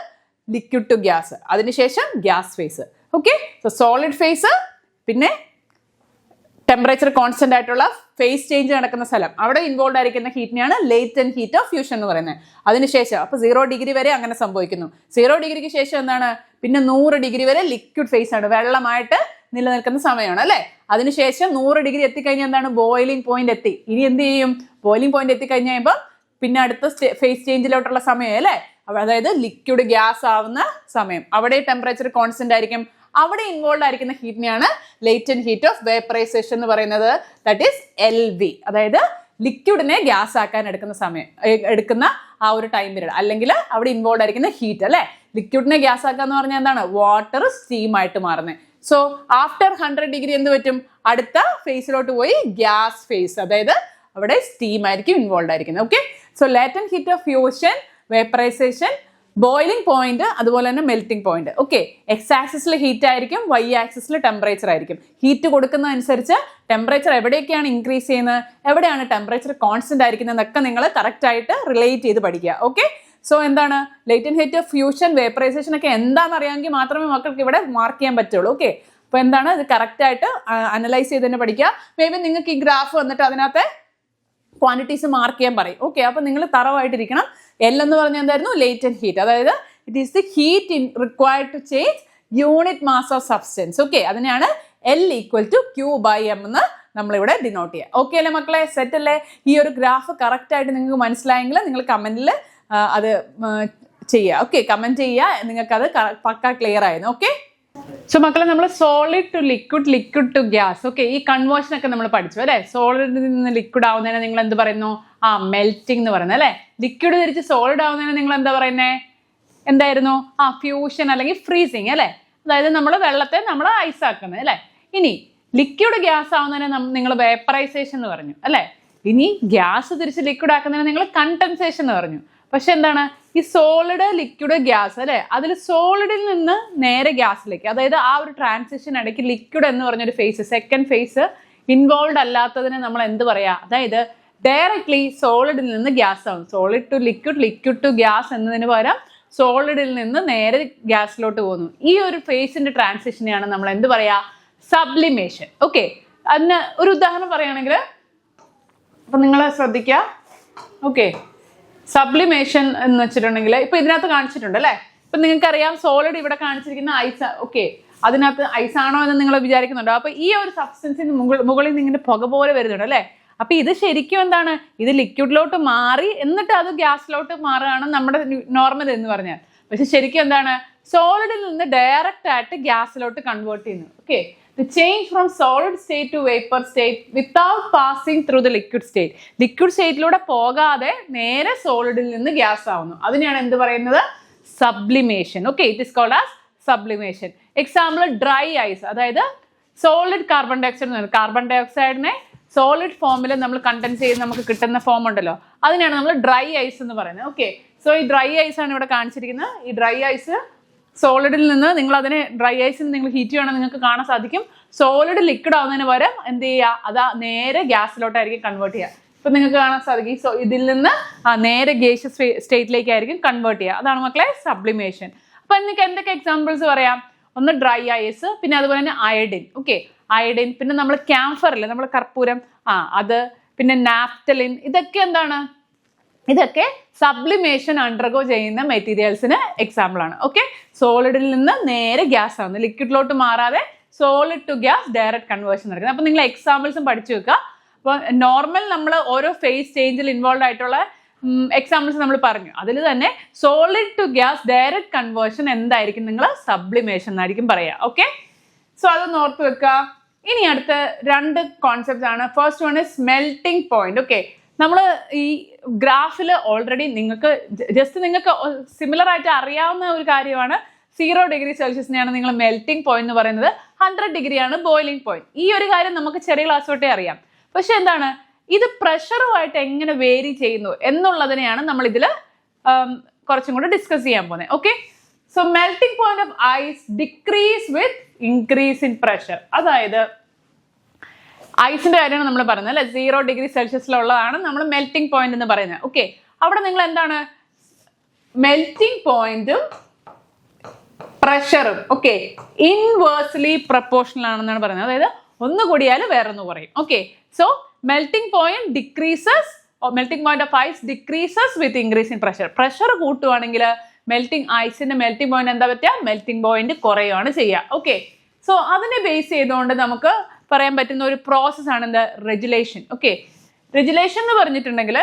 S1: ലിക്വിഡ് ടു ഗ്യാസ്, അതിനുശേഷം gas phase. Okay, so solid face, പിന്നെ ടെമ്പറേച്ചർ കോൺസ്റ്റന്റ് ആയിട്ടുള്ള ഫേസ് ചേഞ്ച് നടക്കുന്ന സ്ഥലം, അവിടെ ഇൻവോൾവ് ആയിരിക്കുന്ന ഹീറ്റിനെയാണ് ലേറ്റന്റ് ഹീറ്റ് ഓഫ് ഫ്യൂഷൻ എന്ന് പറയുന്നത്. അതിനുശേഷം അപ്പൊ 0 ഡിഗ്രി വരെ അങ്ങനെ സംഭവിക്കുന്നു. 0 ഡിഗ്രിക്ക് ശേഷം എന്താണ്, പിന്നെ 100 ഡിഗ്രി വരെ ലിക്വിഡ് ഫേസ് ആണ്, വെള്ളമായിട്ട് നിലനിൽക്കുന്ന സമയമാണ് അല്ലെ. അതിനുശേഷം 100 ഡിഗ്രി എത്തിക്കഴിഞ്ഞാൽ എന്താണ്, ബോയിലിംഗ് പോയിന്റ് എത്തി. ഇനി എന്ത് ചെയ്യും, ബോയിലിംഗ് പോയിന്റ് എത്തിക്കഴിഞ്ഞ് കഴിയുമ്പോൾ പിന്നെ അടുത്ത ഫേസ് ചേഞ്ചിലോട്ടുള്ള സമയം അല്ലെ, അതായത് ലിക്വിഡ് ഗ്യാസ് ആവുന്ന സമയം. അവിടെ ടെമ്പറേച്ചർ കോൺസ്റ്റന്റ് ആയിരിക്കും. അവിടെ ഇൻവോൾവ് ആയിരിക്കുന്ന ഹീറ്റിനെയാണ് ലേറ്റന്റ് ഹീറ്റ് ഓഫ് വേപ്പറൈസേഷൻ എന്ന് പറയുന്നത്. ദാറ്റ് ഈസ് LV, അതായത് ലിക്വിഡിനെ ഗ്യാസ് ആക്കാൻ എടുക്കുന്ന ആ ഒരു ടൈം പീരീഡ്, അല്ലെങ്കിൽ അവിടെ ഇൻവോൾവ് ആയിരിക്കുന്ന ഹീറ്റ് അല്ലെ. ലിക്വിഡിനെ ഗ്യാസ് ആക്കുക എന്ന് പറഞ്ഞാൽ എന്താണ്, വാട്ടർ സ്റ്റീം ആയിട്ട് മാറുന്നത്. സോ ആഫ്റ്റർ 100 ഡിഗ്രി എന്ത് പറ്റും, അടുത്ത ഫേസിലോട്ട് പോയി ഗ്യാസ് ഫേസ്, അതായത് അവിടെ സ്റ്റീം ആയിരിക്കും ഇൻവോൾവ് ആയിരിക്കുന്നത്. Okay, so latent heat of fusion, vaporisation, boiling point, അതുപോലെ തന്നെ മെൽറ്റിംഗ് പോയിന്റ്. ഓക്കെ, X ആക്സിസിൽ ഹീറ്റ് ആയിരിക്കും, Y ആക്സിസിൽ ടെമ്പറേച്ചർ ആയിരിക്കും. ഹീറ്റ് കൊടുക്കുന്നതനുസരിച്ച് ടെമ്പറേച്ചർ എവിടേക്കാണ് ഇൻക്രീസ് ചെയ്യുന്നത്, എവിടെയാണ് ടെമ്പറേച്ചർ കോൺസ്റ്റന്റ് ആയിരിക്കുന്നത് എന്നൊക്കെ നിങ്ങൾ കറക്റ്റ് ആയിട്ട് റിലേറ്റ് ചെയ്ത് പഠിക്കുക. ഓക്കെ, സോ എന്താണ് latent heat of fusion, vaporisation ഒക്കെ എന്താണെന്ന് അറിയാമെങ്കിൽ മാത്രമേ മക്കൾക്ക് ഇവിടെ മാർക്ക് ചെയ്യാൻ പറ്റുള്ളൂ. ഓക്കെ, അപ്പൊ എന്താണ് ഇത് കറക്റ്റ് ആയിട്ട് അനലൈസ് ചെയ്ത് തന്നെ പഠിക്കുക. മേ ബി നിങ്ങൾക്ക് ഈ ഗ്രാഫ് വന്നിട്ട് അതിനകത്തെ ക്വാണ്ടിറ്റീസ് മാർക്ക് ചെയ്യാൻ പറയും. ഓക്കെ, അപ്പൊ നിങ്ങൾ തറവായിട്ടിരിക്കണം. L എന്ന് പറഞ്ഞാൽ എന്തായിരുന്നു, ലേറ്റന്റ് ഹീറ്റ്, അതായത് it is the heat required to change unit mass of substance. Okay, അതിനെയാണ് L = Q/m എന്ന് നമ്മളിവിടെ ഡിനോട്ട് ചെയ്യുക. ഓക്കെ അല്ലേ മക്കളെ, സെറ്റ് അല്ലേ? ഈ ഒരു ഗ്രാഫ് കറക്റ്റ് ആയിട്ട് നിങ്ങൾക്ക് മനസ്സിലായെങ്കിൽ നിങ്ങൾ കമന്റിൽ അത് ചെയ്യുക. ഓക്കെ, കമന്റ് ചെയ്യുക, നിങ്ങൾക്ക് അത് പക്ക ക്ലിയർ ആയിരുന്നു. ഓക്കെ, സോ മക്കളെ നമ്മൾ solid to liquid, liquid to gas, okay, ഈ കൺവേർഷൻ ഒക്കെ നമ്മൾ പഠിച്ചു അല്ലെ. സോളിഡിൽ നിന്ന് ലിക്വിഡ് ആവുന്നതിനെ നിങ്ങൾ എന്ത് പറയുന്നു, മെൽറ്റിംഗ് എന്ന് പറയുന്നത് അല്ലെ. ലിക്വിഡ് തിരിച്ച് സോളിഡ് ആവുന്നതിനെ നിങ്ങൾ എന്താ പറയുന്നത്, എന്തായിരുന്നു, ഫ്യൂഷൻ അല്ലെങ്കിൽ ഫ്രീസിങ് അല്ലെ. അതായത് നമ്മൾ വെള്ളത്തെ നമ്മൾ ഐസ് ആക്കുന്നത് അല്ലെ. ഇനി ലിക്വിഡ് ഗ്യാസ് ആവുന്നതിനെ നിങ്ങൾ വേപ്പറൈസേഷൻ എന്ന് പറഞ്ഞു അല്ലെ. ഇനി ഗ്യാസ് തിരിച്ച് ലിക്വിഡ് ആക്കുന്നതിനെ നിങ്ങൾ കണ്ടൻസേഷൻ എന്ന് പറഞ്ഞു. പക്ഷെ എന്താണ് ഈ സോളിഡ് ലിക്വിഡ് ഗ്യാസ് അല്ലെ, അതിൽ സോളിഡിൽ നിന്ന് നേരെ ഗ്യാസിലേക്ക്, അതായത് ആ ഒരു ട്രാൻസിഷൻ ഇടയ്ക്ക് ലിക്വിഡ് എന്ന് പറഞ്ഞൊരു ഫേസ്, സെക്കൻഡ് ഫേസ് ഇൻവോൾവ് അല്ലാത്തതിനെ നമ്മൾ എന്ത് പറയാ, അതായത് ഡയറക്ട്ലി സോളിഡിൽ നിന്ന് ഗ്യാസ് ആവും. Solid to liquid, liquid to gas എന്നതിന് പകരം സോളിഡിൽ നിന്ന് നേരെ ഗ്യാസിലോട്ട് പോകുന്നു. ഈ ഒരു ഫേസിന്റെ ട്രാൻസിഷനെയാണ് നമ്മൾ എന്ത് പറയാ, സബ്ലിമേഷൻ. ഓക്കെ, അതിന് ഒരു ഉദാഹരണം പറയുകയാണെങ്കിൽ അപ്പൊ നിങ്ങൾ ശ്രദ്ധിക്കുക. ഓക്കെ, സബ്ലിമേഷൻ എന്ന് വെച്ചിട്ടുണ്ടെങ്കിൽ ഇപ്പൊ ഇതിനകത്ത് കാണിച്ചിട്ടുണ്ട് അല്ലെ. ഇപ്പൊ നിങ്ങൾക്കറിയാം സോളിഡ് ഇവിടെ കാണിച്ചിരിക്കുന്ന ഐസ്. ഓക്കെ, അതിനകത്ത് ഐസ് ആണോ എന്ന് നിങ്ങൾ വിചാരിക്കുന്നുണ്ടോ? അപ്പൊ ഈ ഒരു സബ്സ്റ്റൻസിന് മുകളിൽ നിന്ന് ഇങ്ങനെ പുക പോലെ വരുന്നുണ്ട് അല്ലെ. അപ്പൊ ഇത് ശരിക്കും എന്താണ്, ഇത് ലിക്വിഡിലോട്ട് മാറി എന്നിട്ട് അത് ഗ്യാസിലോട്ട് മാറുകയാണ് നമ്മുടെ നോർമൽ എന്ന് പറഞ്ഞാൽ. പക്ഷെ ശരിക്കും എന്താണ്, സോളിഡിൽ നിന്ന് ഡയറക്റ്റ് ആയിട്ട് ഗ്യാസിലോട്ട് കൺവേർട്ട് ചെയ്യുന്നു. Okay, the change from solid state to vapor state without passing through the liquid state. Liquid സ്റ്റേറ്റിലൂടെ പോകാതെ നേരെ സോളിഡിൽ നിന്ന് ഗ്യാസ് ആവുന്നു. അതിനെയാണ് എന്ത് പറയുന്നത്, sublimation. Okay, it is called as sublimation. Example dry ice, അതായത് സോളിഡ് കാർബൺ ഡയോക്സൈഡ്. കാർബൺ ഡയോക്സൈഡിനെ സോളിഡ് ഫോമിൽ നമ്മൾ കണ്ടൻസ് ചെയ്ത് നമുക്ക് കിട്ടുന്ന ഫോം ഉണ്ടല്ലോ, അതിനെയാണ് നമ്മൾ ഡ്രൈ ഐസ് എന്ന് പറയുന്നത്. ഓക്കെ, സോ ഈ ഡ്രൈ ഐസ് ആണ് ഇവിടെ കാണിച്ചിരിക്കുന്നത്. ഈ ഡ്രൈ ഐസ് സോളിഡിൽ നിന്ന് നിങ്ങൾ അതിനെ ഡ്രൈ ഐസിന് നിങ്ങൾ ഹീറ്റ് ചെയ്യുകയാണെങ്കിൽ നിങ്ങൾക്ക് കാണാൻ സാധിക്കും സോളിഡ് ലിക്വിഡ് ആവുന്നതിന് പകരം എന്ത് ചെയ്യുക, അതാ നേരെ ഗ്യാസിലോട്ടായിരിക്കും കൺവേർട്ട് ചെയ്യുക. ഇപ്പൊ നിങ്ങൾക്ക് കാണാൻ സാധിക്കും സോ ഇതിൽ നിന്ന് നേരെ ഗേഷ്യസ് സ്റ്റേറ്റിലേക്കായിരിക്കും കൺവേർട്ട് ചെയ്യുക. അതാണ് മക്കളെ സബ്ലിമേഷൻ. അപ്പൊ നിങ്ങൾക്ക് എന്തൊക്കെ എക്സാമ്പിൾസ് പറയാം, ഒന്ന് ഡ്രൈ ഐസ്, പിന്നെ അതുപോലെ തന്നെ അയഡിൻ. ഓക്കെ, അയഡിൻ, പിന്നെ നമ്മൾ ക്യാംഫർ ഇല്ലേ, നമ്മൾ കർപ്പൂരം, അത്, പിന്നെ നാഫ്തലിൻ, ഇതൊക്കെ എന്താണ്, ഇതൊക്കെ സബ്ലിമേഷൻ അണ്ടർഗോ ചെയ്യുന്ന മെറ്റീരിയൽസിന് എക്സാമ്പിൾ ആണ്. ഓക്കെ, സോളിഡിൽ നിന്ന് നേരെ ഗ്യാസ് ആവുന്നു, ലിക്വിഡിലോട്ട് മാറാതെ solid to gas direct conversion നടക്കുന്നത്. അപ്പൊ നിങ്ങൾ എക്സാമ്പിൾസും പഠിച്ചു വെക്കുക. അപ്പോൾ നോർമൽ നമ്മൾ ഓരോ ഫേസ് ചേഞ്ചിൽ ഇൻവോൾവ് ആയിട്ടുള്ള എക്സാമ്പിൾസ് നമ്മൾ പറഞ്ഞു. അതിൽ തന്നെ solid to gas direct conversion എന്തായിരിക്കും, നിങ്ങൾ സബ്ലിമേഷൻ എന്നായിരിക്കും പറയുക. ഓക്കെ, സോ അതൊന്ന് ഓർത്ത് വെക്കുക. ഇനി അടുത്ത രണ്ട് കോൺസെപ്റ്റ്സ് ആണ്. First one is melting point. Okay, നമ്മൾ ഈ ഗ്രാഫിൽ ഓൾറെഡി നിങ്ങൾക്ക് സിമിലർ ആയിട്ട് അറിയാവുന്ന ഒരു കാര്യമാണ്. 0 ഡിഗ്രി സെൽഷ്യസിനെയാണ് നിങ്ങൾ മെൽറ്റിംഗ് പോയിന്റ് എന്ന് പറയുന്നത്. 100 ഡിഗ്രിയാണ് ബോയിലിംഗ് പോയിന്റ്. ഈ ഒരു കാര്യം നമുക്ക് ചെറിയ ക്ലാസ് തൊട്ടേ അറിയാം. പക്ഷെ എന്താണ്, ഇത് പ്രഷറുമായിട്ട് എങ്ങനെ വേരി ചെയ്യുന്നു എന്നുള്ളതിനെയാണ് നമ്മൾ ഇതിൽ കുറച്ചും കൂടെ ഡിസ്കസ് ചെയ്യാൻ പോകുന്നത്. Okay, so melting point of ice decrease with increase in pressure. അതായത് ഐസിന്റെ കാര്യമാണ് നമ്മൾ പറയുന്നത് അല്ലെ. 0 ഡിഗ്രി സെൽഷ്യസിലുള്ളതാണ് നമ്മൾ മെൽറ്റിംഗ് പോയിന്റ് എന്ന് പറയുന്നത്. ഓക്കെ, അവിടെ നിങ്ങൾ എന്താണ്, മെൽറ്റിംഗ് പോയിന്റും പ്രഷറും ഓക്കെ ഇൻവേഴ്സ്ലി പ്രപ്പോർഷണൽ ആണെന്നാണ് പറയുന്നത്. അതായത് ഒന്ന് കൂടിയാൽ വേറൊന്ന് കുറയും. Okay, so melting point decreases, melting point of ice decreases with increase in pressure. Pressure കൂട്ടുവാണെങ്കിൽ ഐസിന്റെ മെൽറ്റിംഗ് പോയിന്റ് എന്താ പറ്റുക, മെൽറ്റിംഗ് പോയിന്റ് കുറയുകയാണ് ചെയ്യുക. ഓക്കെ, സോ അതിനെ ബേസ് ചെയ്തുകൊണ്ട് നമുക്ക് പറയാൻ പറ്റുന്ന ഒരു പ്രോസസ് ആണ് എന്താ, റെഗുലേഷൻ. ഓക്കെ, റെഗുലേഷൻ എന്ന് പറഞ്ഞിട്ടുണ്ടെങ്കിൽ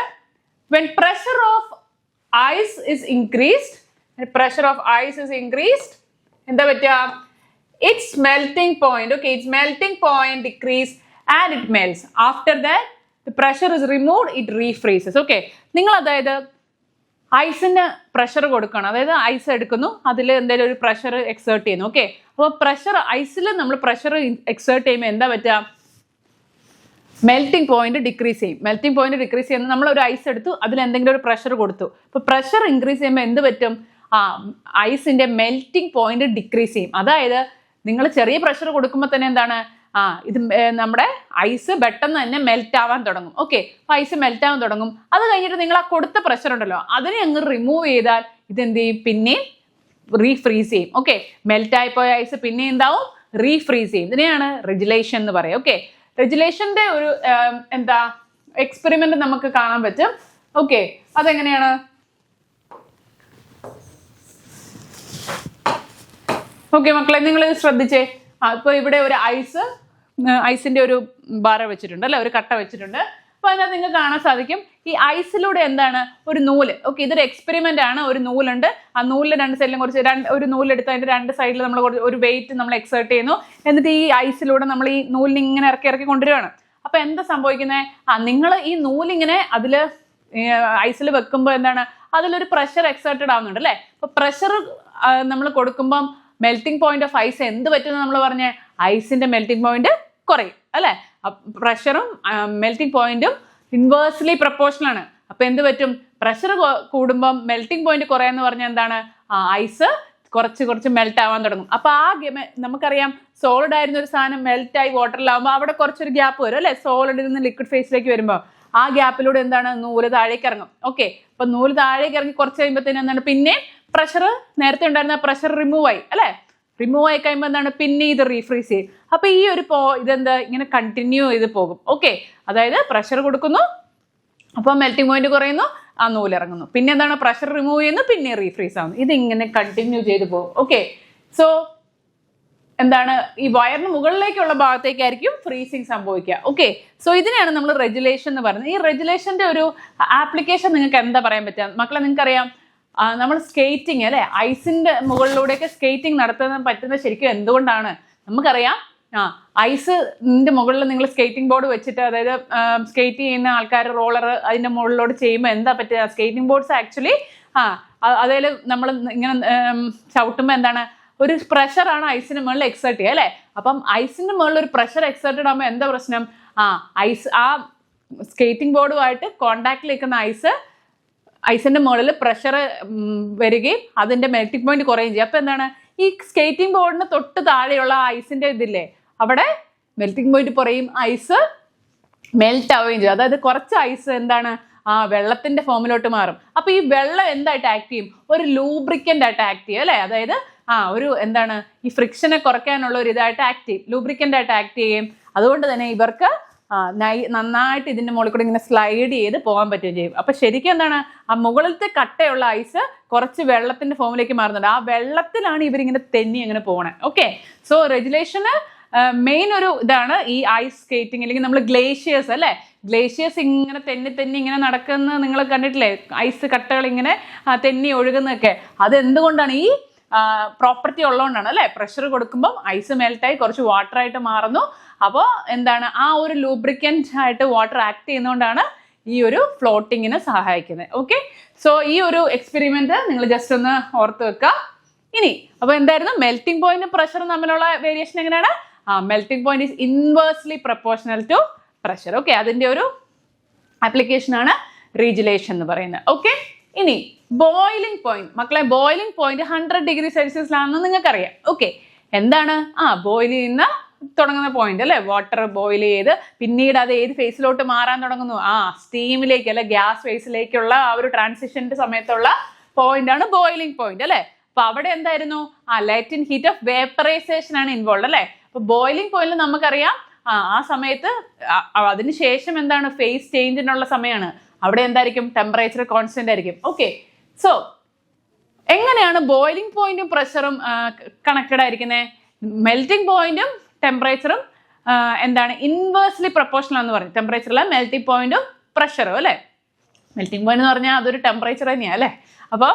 S1: when pressure of ice is increased, എന്താ പറ്റുക, its melting point, okay, its melting point decrease and it melts. After that the pressure is removed, it refreezes. Okay, നിങ്ങൾ അതായത് ഐസിന് പ്രഷർ കൊടുക്കണം, അതായത് ഐസ് എടുക്കുന്നു, അതിൽ എന്തെങ്കിലും ഒരു പ്രഷർ എക്സേർട്ട് ചെയ്യുന്നു. ഓക്കെ, അപ്പോൾ പ്രഷർ ഐസിൽ നമ്മൾ പ്രഷർ എക്സേർട്ട് ചെയ്യുമ്പോൾ എന്താ പറ്റുക, മെൽറ്റിംഗ് പോയിന്റ് ഡിക്രീസ് ചെയ്യും. മെൽറ്റിംഗ് പോയിന്റ് ഡിക്രീസ് ചെയ്യുന്നത് നമ്മൾ ഒരു ഐസ് എടുത്തു, അതിൽ എന്തെങ്കിലും ഒരു പ്രഷർ കൊടുത്തു. അപ്പോൾ പ്രഷർ ഇൻക്രീസ് ചെയ്യുമ്പോൾ എന്ത് പറ്റും, ഐസിന്റെ മെൽറ്റിംഗ് പോയിന്റ് ഡിക്രീസ് ചെയ്യും. അതായത് നിങ്ങൾ ചെറിയ പ്രഷർ കൊടുക്കുമ്പോൾ തന്നെ എന്താണ്, ഇത് നമ്മുടെ ഐസ് പെട്ടെന്ന് തന്നെ മെൽറ്റ് ആവാൻ തുടങ്ങും. ഓക്കെ, അപ്പോൾ ഐസ് മെൽറ്റ് ആവാൻ തുടങ്ങും. അത് കഴിഞ്ഞിട്ട് നിങ്ങൾ ആ കൊടുത്ത പ്രഷർ ഉണ്ടല്ലോ അതിനെ അങ്ങ് റിമൂവ് ചെയ്താൽ ഇതെന്ത് ചെയ്യും, പിന്നെയും റീഫ്രീസ് ചെയ്യും. ഓക്കെ, മെൽറ്റ് ആയിപ്പോയ ഐസ് പിന്നെ എന്താവും, റീഫ്രീസ് ചെയ്യും. ഇതിനെയാണ് റെഗുലേഷൻ എന്ന് പറയുക. ഓക്കെ, റെഗുലേഷന്റെ ഒരു എന്താ എക്സ്പെരിമെന്റ് നമുക്ക് കാണാൻ പറ്റും. ഓക്കെ, അതെങ്ങനെയാണ്, ഓക്കെ മക്കളെ നിങ്ങൾ ശ്രദ്ധിച്ചേ. ഇപ്പൊ ഇവിടെ ഒരു ഐസിന്റെ ഒരു ബാര വെച്ചിട്ടുണ്ട് അല്ലെ, ഒരു കട്ട വെച്ചിട്ടുണ്ട്. അപ്പൊ അതിനകത്ത് നിങ്ങൾക്ക് കാണാൻ സാധിക്കും ഈ ഐസിലൂടെ എന്താണ്, ഒരു നൂല്. ഓക്കെ, ഇതൊരു എക്സ്പെരിമെന്റ് ആണ്. ഒരു നൂലുണ്ട്, ആ നൂലിൽ രണ്ട് സൈഡിലും ഒരു നൂലെടുത്ത് അതിന്റെ രണ്ട് സൈഡിൽ നമ്മൾ ഒരു വെയിറ്റ് നമ്മൾ എക്സേർട്ട് ചെയ്യുന്നു. എന്നിട്ട് ഈ ഐസിലൂടെ നമ്മൾ ഈ നൂലിന് ഇങ്ങനെ ഇറക്കി കൊണ്ടുവരികയാണ്. അപ്പൊ എന്താ സംഭവിക്കുന്നത്, നിങ്ങൾ ഈ നൂലിങ്ങനെ അതില് ഐസിൽ വെക്കുമ്പോൾ എന്താണ്, അതിലൊരു പ്രഷർ എക്സേർട്ടഡ് ആവുന്നുണ്ട് അല്ലെ. അപ്പൊ പ്രഷർ നമ്മൾ കൊടുക്കുമ്പം മെൽറ്റിംഗ് പോയിന്റ് ഓഫ് ഐസ് എന്ത് പറ്റുമെന്ന് നമ്മൾ പറഞ്ഞ, ഐസിന്റെ മെൽറ്റിംഗ് പോയിന്റ് കുറയും അല്ലെ. പ്രഷറും മെൽറ്റിംഗ് പോയിന്റും ഇൻവേഴ്സ്ലി പ്രപ്പോർഷണൽ ആണ്. അപ്പൊ എന്ത് പറ്റും, പ്രഷർ കൂടുമ്പം മെൽറ്റിംഗ് പോയിന്റ് കുറയാന്ന് പറഞ്ഞാൽ എന്താണ്? ഐസ് കുറച്ച് മെൽറ്റ് ആവാൻ തുടങ്ങും. അപ്പൊ നമുക്കറിയാം സോളിഡ് ആയിരുന്ന ഒരു സാധനം മെൽറ്റ് ആയി വാട്ടറിലാവുമ്പോൾ അവിടെ കുറച്ചൊരു ഗ്യാപ്പ് വരും അല്ലെ? സോളിഡിൽ നിന്ന് ലിക്വിഡ് ഫേസിലേക്ക് വരുമ്പോൾ ആ ഗ്യാപ്പിലൂടെ എന്താണ്? നൂല് താഴേക്ക് ഇറങ്ങും. ഓക്കെ, അപ്പൊ നൂല് താഴേക്ക് ഇറങ്ങി കുറച്ച് കഴിയുമ്പോഴത്തേനും എന്താണ്? പിന്നെ പ്രഷർ, നേരത്തെ ഉണ്ടായിരുന്ന പ്രഷർ റിമൂവ് ആയി അല്ലെ? റിമൂവ് ആയി കഴിയുമ്പോൾ എന്താണ്? പിന്നെ ഇത് റീഫ്രീസ് ചെയ്യും. അപ്പൊ ഈ ഒരു ഇതെന്താ ഇങ്ങനെ കണ്ടിന്യൂ ചെയ്ത് പോകും. ഓക്കെ, അതായത് പ്രഷർ കൊടുക്കുന്നു, അപ്പോൾ മെൽറ്റിംഗ് പോയിന്റ് കുറയുന്നു, ആ നൂലിറങ്ങുന്നു, പിന്നെ എന്താണ്? പ്രഷർ റിമൂവ് ചെയ്യുന്നു, പിന്നെ റീഫ്രീസ് ആവുന്നു. ഇതിങ്ങനെ കണ്ടിന്യൂ ചെയ്ത് പോകും. ഓക്കെ, സോ എന്താണ്? ഈ വയറിന് മുകളിലേക്കുള്ള ഭാഗത്തേക്കായിരിക്കും ഫ്രീസിങ് സംഭവിക്കുക. ഓക്കെ, സോ ഇതിനെയാണ് നമ്മൾ റെഗുലേഷൻ എന്ന് പറയുന്നത്. ഈ റെഗുലേഷന്റെ ഒരു ആപ്ലിക്കേഷൻ നിങ്ങൾക്ക് എന്താ പറയാൻ പറ്റുക മക്കളെ? നിങ്ങൾക്കറിയാം നമ്മൾ സ്കേറ്റിംഗ് അല്ലെ, ഐസിന്റെ മുകളിലൂടെയൊക്കെ സ്കേറ്റിംഗ് നടത്താൻ പറ്റുന്നത് ശരിക്കും എന്തുകൊണ്ടാണ്? നമുക്കറിയാം ഐസിന്റെ മുകളിൽ നിങ്ങൾ സ്കേറ്റിംഗ് ബോർഡ് വെച്ചിട്ട്, അതായത് സ്കേറ്റ് ചെയ്യുന്ന ആൾക്കാർ റോളർ അതിന്റെ മുകളിലോട്ട് ചെയ്യുമ്പോൾ എന്താ പറ്റുക? സ്കേറ്റിംഗ് ബോർഡ്സ് ആക്ച്വലി അതായത് നമ്മൾ ഇങ്ങനെ ചവിട്ടുമ്പോൾ എന്താണ്? ഒരു പ്രഷറാണ് ഐസിന്റെ മുകളിൽ എക്സേർട്ട് ചെയ്യുക അല്ലെ? അപ്പം ഐസിന്റെ മുകളിൽ ഒരു പ്രഷർ എക്സേർട്ടഡ് ആകുമ്പോൾ എന്താ പ്രശ്നം? സ്കേറ്റിംഗ് ബോർഡുമായിട്ട് കോണ്ടാക്റ്റിൽ നിൽക്കുന്ന ഐസിന്റെ മുകളിൽ പ്രഷർ വരികയും അതിന്റെ മെൽറ്റിംഗ് പോയിന്റ് കുറയുകയും ചെയ്യും. അപ്പൊ എന്താണ്? ഈ സ്കേറ്റിംഗ് ബോർഡിന് തൊട്ട് താഴെയുള്ള ഐസിന്റെ ഇതില്ലേ, അവിടെ മെൽറ്റിംഗ് പോയിന്റ് കുറയും, ഐസ് മെൽറ്റ് ആവുകയും ചെയ്യും. അതായത് കുറച്ച് ഐസ് എന്താണ്? വെള്ളത്തിന്റെ ഫോമിലോട്ട് മാറും. അപ്പൊ ഈ വെള്ളം എന്തായിട്ട് ആക്ട് ചെയ്യും? ഒരു ലൂബ്രിക്കന്റ് ആയിട്ട് ആക്ട് ചെയ്യും അല്ലെ? അതായത് ഒരു എന്താണ്? ഈ ഫ്രിക്ഷനെ കുറയ്ക്കാനുള്ള ഒരു ഇതായിട്ട് ആക്ട് ചെയ്യും, ലൂബ്രിക്കന്റ് ആയിട്ട് ആക്ട് ചെയ്യും. അതുകൊണ്ട് തന്നെ ഇവർക്ക് നന്നായിട്ട് ഇതിന്റെ മുകളിൽ കൂടെ ഇങ്ങനെ സ്ലൈഡ് ചെയ്ത് പോകാൻ പറ്റുകയും ചെയ്യും. അപ്പൊ ശരിക്കും എന്താണ്? മുകളിലത്തെ കട്ടയുള്ള ഐസ് കുറച്ച് വെള്ളത്തിന്റെ ഫോമിലേക്ക് മാറുന്നുണ്ട്. ആ വെള്ളത്തിലാണ് ഇവരിങ്ങനെ തെന്നി അങ്ങനെ പോകണേ. ഓക്കെ, സോ റെഗുലേഷന് മെയിൻ ഒരു ഇതാണ് ഈ ഐസ് സ്കേറ്റിംഗ്, അല്ലെങ്കിൽ നമ്മൾ ഗ്ലേഷ്യേഴ്സ് അല്ലെ? ഗ്ലേഷ്യേഴ്സ് ഇങ്ങനെ തെന്നി ഇങ്ങനെ നടക്കുന്ന നിങ്ങൾ കണ്ടിട്ടില്ലേ? ഐസ് കട്ടകൾ ഇങ്ങനെ തെന്നി ഒഴുകുന്നതൊക്കെ. അത് എന്തുകൊണ്ടാണ്? ഈ പ്രോപ്പർട്ടി ഉള്ളതുകൊണ്ടാണ് അല്ലെ? പ്രഷർ കൊടുക്കുമ്പോൾ ഐസ് മെൽറ്റായി കുറച്ച് വാട്ടർ ആയിട്ട് മാറുന്നു. അപ്പോൾ എന്താണ്? ആ ഒരു ലൂബ്രിക്കൻ്റ് ആയിട്ട് വാട്ടർ ആക്ട് ചെയ്യുന്നതുകൊണ്ടാണ് ഈ ഒരു ഫ്ലോട്ടിങ്ങിന് സഹായിക്കുന്നത്. ഓക്കെ, സോ ഈ ഒരു എക്സ്പെരിമെന്റ് നിങ്ങൾ ജസ്റ്റ് ഒന്ന് ഓർത്ത് വെക്കുക. ഇനി അപ്പോൾ എന്തായിരുന്നു? മെൽറ്റിംഗ് പോയിന്റും പ്രഷറും തമ്മിലുള്ള വേരിയേഷൻ എങ്ങനെയാണ്? Melting point is inversely proportional to pressure. Okay, അതിന്റെ ഒരു ആപ്ലിക്കേഷൻ ആണ് റീജുലേഷൻ എന്ന് പറയുന്നത്. ഓക്കെ, ഇനി ബോയിലിംഗ് പോയിന്റ് മക്കളെ, ബോയിലിംഗ് പോയിന്റ് 100 ഡിഗ്രി സെൽഷ്യസിലാണെന്ന് നിങ്ങൾക്കറിയാം. ഓക്കെ, എന്താണ്? ബോയിൽ ചെയ്യുന്ന തുടങ്ങുന്ന പോയിന്റ് അല്ലെ? വാട്ടർ ബോയിൽ ചെയ്ത് പിന്നീട് അത് ഏത് ഫേസിലോട്ട് മാറാൻ തുടങ്ങുന്നു? സ്റ്റീമിലേക്ക് അല്ലെ, ഗ്യാസ് ഫേസിലേക്കുള്ള ആ ഒരു ട്രാൻസിഷന്റെ സമയത്തുള്ള പോയിന്റ് ആണ് ബോയിലിംഗ് പോയിന്റ് അല്ലെ? അപ്പൊ അവിടെ എന്തായിരുന്നു? ലാറ്റന്റ് ഹീറ്റ് ഓഫ് വേപ്പറൈസേഷൻ ആണ് ഇൻവോൾവ് അല്ലെ? അപ്പൊ ബോയിലിംഗ് പോയിന്റിൽ നമുക്കറിയാം ആ സമയത്ത് അതിനുശേഷം എന്താണ്? ഫേസ് ചേഞ്ചിനുള്ള സമയമാണ്. അവിടെ എന്തായിരിക്കും? ടെമ്പറേച്ചർ കോൺസ്റ്റന്റ് ആയിരിക്കും. ഓക്കെ, സോ എങ്ങനെയാണ് ബോയിലിംഗ് പോയിന്റും പ്രഷറും കണക്റ്റഡ് ആയിരിക്കുന്നത്? മെൽറ്റിംഗ് പോയിന്റും ടെമ്പറേച്ചറും എന്താണ്? ഇൻവേഴ്സ്ലി പ്രൊപ്പോർഷണൽ എന്ന് പറയും. ടെമ്പറേച്ചറിലെ മെൽറ്റിംഗ് പോയിന്റും പ്രഷറും അല്ലെ? മെൽറ്റിംഗ് പോയിന്റ് എന്ന് പറഞ്ഞാൽ അതൊരു ടെമ്പറേച്ചർ തന്നെയാണ് അല്ലെ? അപ്പോൾ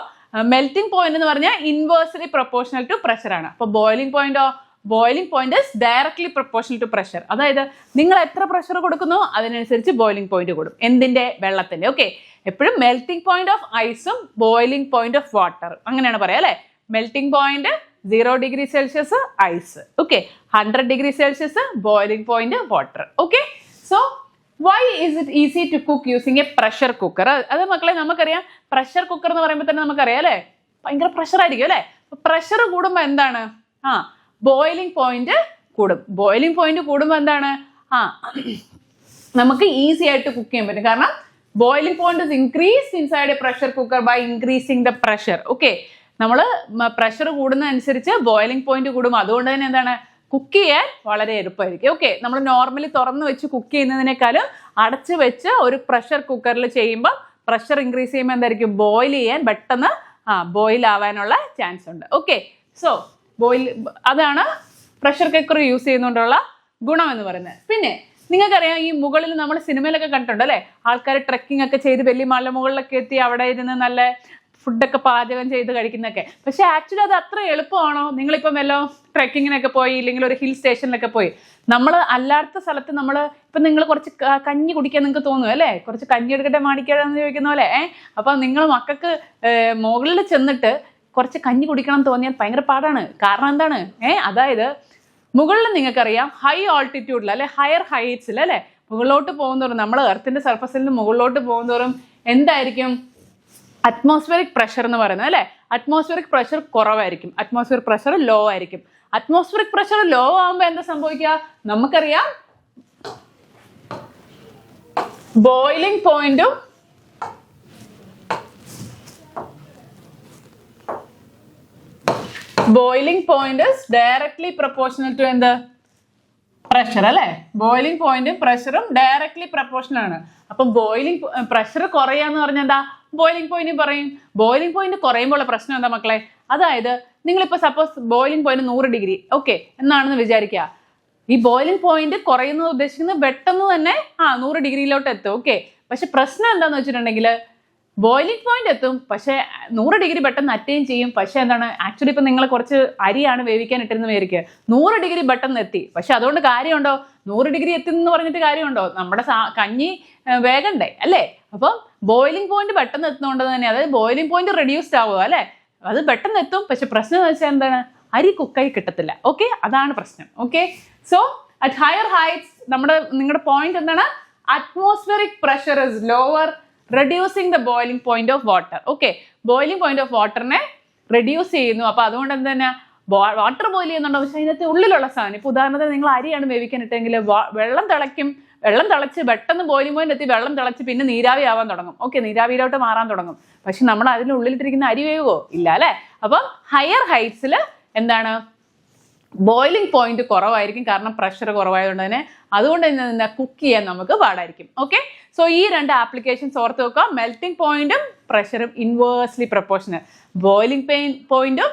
S1: മെൽറ്റിംഗ് പോയിന്റ് എന്ന് പറഞ്ഞാൽ ഇൻവേഴ്സ്ലി പ്രൊപ്പോർഷണൽ ടു പ്രഷർ ആണ്. അപ്പോൾ ബോയിലിംഗ് പോയിന്റോ? Boiling point is directly proportional to pressure. അതായത് നിങ്ങൾ എത്ര പ്രഷർ കൊടുക്കുന്നു അതിനനുസരിച്ച് ബോയിലിംഗ് പോയിന്റ് കൂടും. എന്തിന്റെ? വെള്ളത്തിന്റെ. ഓക്കെ, എപ്പോഴും മെൽറ്റിംഗ് പോയിന്റ് ഓഫ് ഐസും ബോയിലിംഗ് പോയിന്റ് ഓഫ് വാട്ടർ അങ്ങനെയാണ് പറയാം അല്ലെ? Melting point 0 degree Celsius ice. Okay, 100 degree Celsius boiling point water. Okay, so why is it easy to cook using a pressure cooker? അത് മക്കളെ നമുക്കറിയാം, pressure cooker എന്ന് പറയുമ്പോൾ തന്നെ നമുക്കറിയാം അല്ലെ? ഭയങ്കര പ്രഷർ ആയിരിക്കും അല്ലെ? പ്രഷർ കൂടുമ്പോൾ എന്താണ്? ബോയിലിംഗ് പോയിന്റ് കൂടും. ബോയിലിംഗ് പോയിന്റ് കൂടുമ്പോൾ എന്താണ്? നമുക്ക് ഈസി ആയിട്ട് കുക്ക് ചെയ്യാൻ പറ്റും. കാരണം boiling point is increased inside a pressure cooker by increasing the pressure. Okay, നമ്മൾ പ്രഷർ കൂടുന്നതനുസരിച്ച് ബോയിലിംഗ് പോയിന്റ് കൂടും. അതുകൊണ്ട് തന്നെ എന്താണ്? കുക്ക് ചെയ്യാൻ വളരെ എളുപ്പമായിരിക്കും. ഓക്കെ, നമ്മൾ നോർമലി തുറന്ന് വെച്ച് കുക്ക് ചെയ്യുന്നതിനേക്കാളും അടച്ച് വെച്ച് ഒരു പ്രഷർ കുക്കറിൽ ചെയ്യുമ്പോൾ പ്രഷർ ഇൻക്രീസ് ചെയ്യുമ്പോൾ എന്തായിരിക്കും? ബോയിൽ ചെയ്യാൻ പെട്ടെന്ന് ബോയിൽ ആവാനുള്ള ചാൻസ് ഉണ്ട്. ഓക്കെ, സോ അതാണ് പ്രഷർ കുക്കർ യൂസ് ചെയ്യുന്നതുകൊണ്ടുള്ള ഗുണം എന്ന് പറയുന്നത്. പിന്നെ നിങ്ങൾക്കറിയാം, ഈ മുകളിൽ നമ്മൾ സിനിമയിലൊക്കെ കണ്ടിട്ടുണ്ട് അല്ലെ? ആൾക്കാർ ട്രെക്കിംഗ് ഒക്കെ ചെയ്ത് വലിയ മലമുകളിലൊക്കെ എത്തി അവിടെ ഇരുന്ന് നല്ല ഫുഡൊക്കെ പാചകം ചെയ്ത് കഴിക്കുന്നൊക്കെ. പക്ഷെ ആക്ച്വലി അത് അത്ര എളുപ്പമാണോ? നിങ്ങളിപ്പം വല്ലോ ട്രെക്കിങ്ങിനൊക്കെ പോയി, ഇല്ലെങ്കിൽ ഒരു ഹിൽ സ്റ്റേഷനിലൊക്കെ പോയി, നമ്മൾ അല്ലാത്ത സ്ഥലത്ത് നമ്മൾ ഇപ്പം നിങ്ങൾ കുറച്ച് കഞ്ഞി കുടിക്കാൻ നിങ്ങൾക്ക് തോന്നും അല്ലേ? കുറച്ച് കഞ്ഞി എടുക്കട്ടെ മാണിക്കാന്ന് ചോദിക്കുന്ന പോലെ. അപ്പം നിങ്ങൾ മക്കൾക്ക് മുകളിൽ ചെന്നിട്ട് കുറച്ച് കഞ്ഞി കുടിക്കണം എന്ന് തോന്നിയാൽ ഭയങ്കര പാടാണ്. കാരണം എന്താണ്? അതായത് മുകളിൽ നിങ്ങൾക്കറിയാം ഹൈ ഓൾട്ടിറ്റ്യൂഡിൽ അല്ലെ, ഹയർ ഹൈറ്റ്സിൽ അല്ലെ, മുകളിലോട്ട് പോകുന്നതോറും നമ്മൾ എർത്തിന്റെ സർഫസിൽ നിന്ന് മുകളിലോട്ട് പോകുന്നതോറും എന്തായിരിക്കും? അറ്റ്മോസ്ഫിയറിക് പ്രഷർ എന്ന് പറയുന്നത് അല്ലെ, അറ്റ്മോസ്ഫിയറിക് പ്രഷർ കുറവായിരിക്കും, അറ്റ്മോസ്ഫിയറിക് പ്രഷർ ലോ ആയിരിക്കും. അറ്റ്മോസ്ഫിയറിക് പ്രഷർ ലോ ആകുമ്പോൾ എന്താ സംഭവിക്കുക, നമുക്കറിയാം ബോയിലിംഗ് പോയിന്റും boiling point is directly proportional to എന്ത്, പ്രഷർ അല്ലെ. ബോയിലിംഗ് പോയിന്റും പ്രഷറും ഡയറക്ട്ലി പ്രൊപ്പോർഷണൽ ആണ്. അപ്പൊ ബോയിലിംഗ് പ്രഷർ കുറയാന്ന് പറഞ്ഞാൽ എന്താ, ബോയിലിംഗ് പോയിന്റ് പറയും. ബോയിലിംഗ് പോയിന്റ് കുറയുമ്പോൾ പ്രശ്നം എന്താ മക്കളെ, അതായത് നിങ്ങളിപ്പോ suppose boiling point 100 degree okay എന്നാണെന്ന് വിചാരിക്കുക. ഈ ബോയിലിംഗ് പോയിന്റ് കുറയുന്നത് ഉദ്ദേശിക്കുന്നത് പെട്ടെന്ന് തന്നെ 100 ഡിഗ്രിയിലോട്ട് എത്തും. ഓക്കെ, പക്ഷെ പ്രശ്നം എന്താന്ന് വെച്ചിട്ടുണ്ടെങ്കിൽ ബോയിലിംഗ് പോയിന്റ് എത്തും, പക്ഷെ 100 ഡിഗ്രി പെട്ടെന്ന് അറ്റൈൻ ചെയ്യും. പക്ഷെ എന്താണ്, ആക്ച്വലി ഇപ്പൊ നിങ്ങൾ കുറച്ച് അരിയാണ് വേവിക്കാൻ ഇട്ടിരുന്ന പേരിക്ക് 100 ഡിഗ്രി പെട്ടെന്ന് എത്തി. പക്ഷെ അതുകൊണ്ട് കാര്യമുണ്ടോ, 100 ഡിഗ്രി എത്തി എന്ന് പറഞ്ഞിട്ട് കാര്യമുണ്ടോ, നമ്മുടെ കഞ്ഞി വേഗണ്ടേ അല്ലേ. അപ്പം ബോയിലിംഗ് പോയിന്റ് പെട്ടെന്ന് എത്തുന്നതുകൊണ്ട് തന്നെ, അതായത് ബോയിലിംഗ് പോയിന്റ് റെഡ്യൂസ്ഡ് ആവുക അല്ലെ, അത് പെട്ടെന്ന് എത്തും. പക്ഷെ പ്രശ്നം എന്ന് വെച്ചാൽ എന്താണ്, അരി കുക്കായി കിട്ടത്തില്ല. ഓക്കെ, അതാണ് പ്രശ്നം. Okay, so at higher heights നിങ്ങളുടെ പോയിന്റ് എന്താണ്, atmospheric pressure is lower, reducing the boiling point of water. Okay, boiling point of വാട്ടറിനെ റെഡ്യൂസ് ചെയ്യുന്നു. അപ്പൊ അതുകൊണ്ട് എന്ത് തന്നെ വാട്ടർ ബോയിൽ ചെയ്യുന്നുണ്ടോ, പക്ഷെ അതിനകത്ത് ഉള്ളിലുള്ള സാധനം, ഇപ്പൊ ഉദാഹരണത്തിന് നിങ്ങൾ അരിയാണ് വേവിക്കാൻ ഇട്ടെങ്കിൽ വെള്ളം തിളയ്ക്കും, വെള്ളം തിളച്ച് പെട്ടെന്ന് ബോയിലിംഗ് പോയിന്റ് എത്തി വെള്ളം തിളച്ച് പിന്നെ നീരാവി ആവാൻ തുടങ്ങും. ഓക്കെ, നീരാവിയിലോട്ട് മാറാൻ തുടങ്ങും. പക്ഷെ നമ്മൾ അതിനുള്ളിലിട്ടിരിക്കുന്ന അരി വേവുമോ, ഇല്ല അല്ലെ. അപ്പം ഹയർ ഹൈറ്റ്സിൽ എന്താണ്, ബോയിലിംഗ് പോയിന്റ് കുറവായിരിക്കും, കാരണം പ്രഷർ കുറവായതുകൊണ്ട് തന്നെ. അതുകൊണ്ട് തന്നെ കുക്ക് ചെയ്യാൻ നമുക്ക് പാടായിരിക്കും. ഓക്കെ, സോ ഈ 2 ആപ്ലിക്കേഷൻസ് ഓർത്ത് വെക്കുക. മെൽറ്റിംഗ് പോയിന്റും പ്രഷറും ഇൻവേഴ്സ്ലി പ്രൊപ്പോർഷണൽ. ബോയിലിംഗ് പോയിന്റും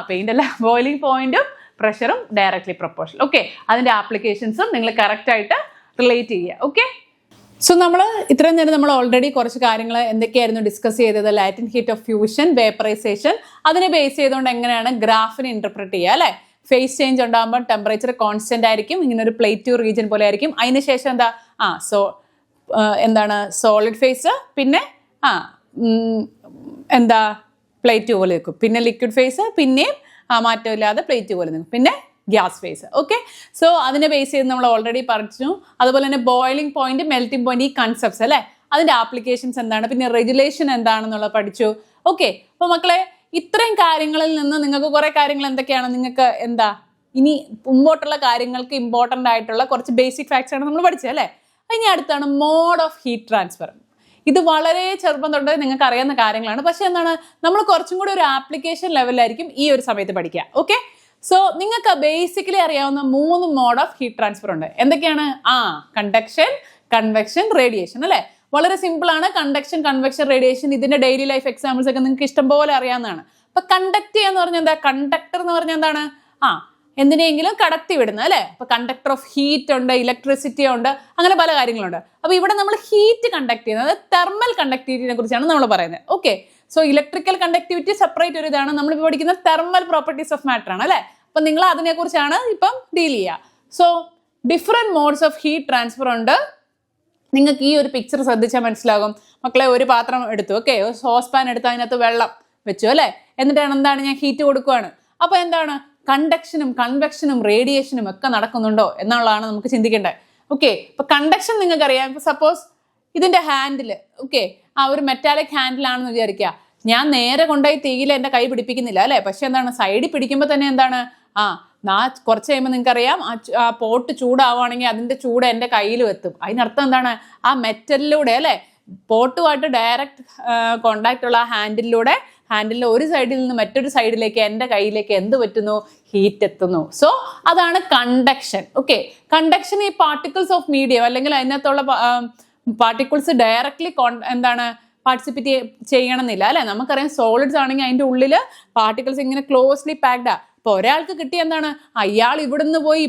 S1: പെയിന്റ് അല്ല, ബോയിലിംഗ് പോയിന്റും പ്രഷറും ഡയറക്ട്ലി പ്രൊപ്പോർഷണൽ. ഓക്കെ, അതിന്റെ ആപ്ലിക്കേഷൻസും നിങ്ങൾ കറക്റ്റ് ആയിട്ട് റിലേറ്റ് ചെയ്യുക. ഓക്കെ, സോ നമ്മൾ ഇത്രയും നേരം നമ്മൾ ഓൾറെഡി കുറച്ച് കാര്യങ്ങൾ എന്തൊക്കെയായിരുന്നു ഡിസ്കസ് ചെയ്തത്, latent heat of fusion, vaporisation, അതിനെ ബേസ് ചെയ്തുകൊണ്ട് എങ്ങനെയാണ് ഗ്രാഫിനെ ഇന്റർപ്രറ്റ് ചെയ്യുക അല്ലെ. ഫേസ് ചേഞ്ച് ഉണ്ടാകുമ്പോൾ ടെമ്പറേച്ചർ കോൺസ്റ്റന്റ് ആയിരിക്കും, ഇങ്ങനെ ഒരു പ്ലേറ്റ് റീജിയൻ പോലെ ആയിരിക്കും. അതിനുശേഷം എന്താ എന്താണ് സോളിഡ് ഫേസ്, പിന്നെ എന്താ പ്ലേറ്റ് പോലെ നിൽക്കും, പിന്നെ ലിക്വിഡ് ഫേസ്, പിന്നെയും മാറ്റമില്ലാതെ പ്ലേറ്റ് പോലെ നിൽക്കും, പിന്നെ ഗ്യാസ് ഫേസ്. ഓക്കെ, സോ അതിനെ ബേസ് ചെയ്ത് നമ്മൾ ഓൾറെഡി പറഞ്ഞു. അതുപോലെ തന്നെ ബോയിലിംഗ് പോയിന്റ്, മെൽറ്റിംഗ് പോയിന്റ്, ഈ കൺസെപ്റ്റ്സ് അല്ലെ, അതിന്റെ ആപ്ലിക്കേഷൻസ് എന്താണ്, പിന്നെ റെഗുലേഷൻ എന്താണെന്നുള്ളത് പഠിച്ചു. ഓക്കെ, അപ്പൊ മക്കളെ ഇത്രയും കാര്യങ്ങളിൽ നിന്ന് നിങ്ങൾക്ക് കുറെ കാര്യങ്ങൾ എന്തൊക്കെയാണ്, നിങ്ങൾക്ക് എന്താ ഇനി മുമ്പോട്ടുള്ള കാര്യങ്ങൾക്ക് ഇമ്പോർട്ടൻ്റ് ആയിട്ടുള്ള കുറച്ച് ബേസിക് ഫാക്ട്സ് ആണ് നമ്മൾ പഠിച്ചത് അല്ലേ. ഇനി അടുത്താണ് മോഡ് ഓഫ് ഹീറ്റ് ട്രാൻസ്ഫർ. ഇത് വളരെ ചെറുപ്പം തൊട്ട് നിങ്ങൾക്ക് അറിയാവുന്ന കാര്യങ്ങളാണ്, പക്ഷെ എന്താണ് നമ്മൾ കുറച്ചും കൂടി ഒരു ആപ്ലിക്കേഷൻ ലെവലിലായിരിക്കും ഈ ഒരു സമയത്ത് പഠിക്കുക. ഓക്കെ, സോ നിങ്ങൾക്ക് ബേസിക്കലി അറിയാവുന്ന 3 മോഡ് ഓഫ് ഹീറ്റ് ട്രാൻസ്ഫർ ഉണ്ട്. എന്തൊക്കെയാണ്, കണ്ടക്ഷൻ, കൺവെക്ഷൻ, റേഡിയേഷൻ അല്ലെ. വളരെ സിമ്പിൾ ആണ്. കണ്ടക്ഷൻ, കൺവെക്ഷൻ, റേഡിയേഷൻ, ഇതിന്റെ ഡെയിലി ലൈഫ് എക്സാമ്പിൾസ് ഒക്കെ നിങ്ങൾക്ക് ഇഷ്ടം പോലെ അറിയാവുന്നതാണ്. അപ്പൊ കണ്ടക്ട് ചെയ്യാന്ന് പറഞ്ഞാൽ എന്താ, കണ്ടക്ടർ എന്ന് പറഞ്ഞാൽ എന്താണ്, എന്തിനെങ്കിലും കടത്തി വിടുന്നത് അല്ലെ. അപ്പൊ കണ്ടക്ടർ ഓഫ് ഹീറ്റ് ഉണ്ട്, ഇലക്ട്രിസിറ്റി ഉണ്ട്, അങ്ങനെ പല കാര്യങ്ങളുണ്ട്. അപ്പൊ ഇവിടെ നമ്മൾ ഹീറ്റ് കണ്ടക്ട് ചെയ്യുന്നത് തെർമൽ കണ്ടക്ടിവിറ്റിനെ കുറിച്ചാണ് നമ്മൾ പറയുന്നത്. Okay, so electrical conductivity separate ഒരു ഇതാണ്, നമ്മളിപ്പോൾ പഠിക്കുന്ന തെർമൽ പ്രോപ്പർട്ടീസ് ഓഫ് മാറ്റർ ആണ് അല്ലെ. അപ്പൊ നിങ്ങൾ അതിനെ കുറിച്ചാണ് ഇപ്പം ഡീൽ ചെയ്യുക. So different modes of heat transfer ഉണ്ട്. നിങ്ങൾക്ക് ഈ ഒരു പിക്ചർ ശ്രദ്ധിച്ചാൽ മനസ്സിലാകും. മക്കളെ ഒരു പാത്രം എടുത്തു, ഓക്കെ, സോസ് പാൻ എടുത്ത് അതിനകത്ത് വെള്ളം വെച്ചു അല്ലെ, എന്നിട്ടാണ് എന്താണ് ഞാൻ ഹീറ്റ് കൊടുക്കുകയാണ്. അപ്പൊ എന്താണ് കണ്ടക്ഷനും കൺവെക്ഷനും റേഡിയേഷനും ഒക്കെ നടക്കുന്നുണ്ടോ എന്നുള്ളതാണ് നമുക്ക് ചിന്തിക്കേണ്ടത്. ഓക്കെ, ഇപ്പൊ കണ്ടക്ഷൻ നിങ്ങൾക്ക് അറിയാം. ഇപ്പൊ സപ്പോസ് ഇതിന്റെ ഹാൻഡിൽ, ഓക്കെ, ഒരു മെറ്റാലിക് ഹാൻഡിലാണെന്ന് വിചാരിക്കുക. ഞാൻ നേരെ കൊണ്ടുപോയി തീയിൽ എൻ്റെ കൈ പിടിപ്പിക്കുന്നില്ല അല്ലെ, പക്ഷെ എന്താണ് സൈഡിൽ പിടിക്കുമ്പോൾ തന്നെ എന്താണ് കുറച്ച് കഴിയുമ്പോൾ നിങ്ങൾക്കറിയാം ആ പോട്ട് ചൂടാവുകയാണെങ്കിൽ അതിന്റെ ചൂട് എൻ്റെ കയ്യിലും എത്തും. അതിനർത്ഥം എന്താണ്, ആ മെറ്റലിലൂടെ അല്ലെ, പോട്ടുമായിട്ട് ഡയറക്റ്റ് കോണ്ടാക്ട് ഉള്ള ആ ഹാൻഡിലൂടെ, ഹാൻഡിലിന്റെ ഒരു സൈഡിൽ നിന്ന് മറ്റൊരു സൈഡിലേക്ക് എൻ്റെ കയ്യിലേക്ക് എന്ത് പറ്റുന്നു, ഹീറ്റ് എത്തുന്നു. സോ അതാണ് കണ്ടക്ഷൻ. ഓക്കെ, കണ്ടക്ഷൻ ഈ പാർട്ടിക്കിൾസ് ഓഫ് മീഡിയം അല്ലെങ്കിൽ അതിനകത്തുള്ള പാർട്ടിക്കിൾസ് ഡയറക്ട്ലി എന്താണ് പാർട്ടിസിപ്പേറ്റ് ചെയ്യണമെന്നില്ല അല്ലെ. നമുക്കറിയാം സോളിഡ്സ് ആണെങ്കിൽ അതിൻ്റെ ഉള്ളിൽ പാർട്ടിക്കിൾസ് ഇങ്ങനെ ക്ലോസ്ലി പാക്ഡ്. അപ്പൊ ഒരാൾക്ക് കിട്ടിയ എന്താണ്, ഇയാൾ ഇവിടുന്ന് പോയി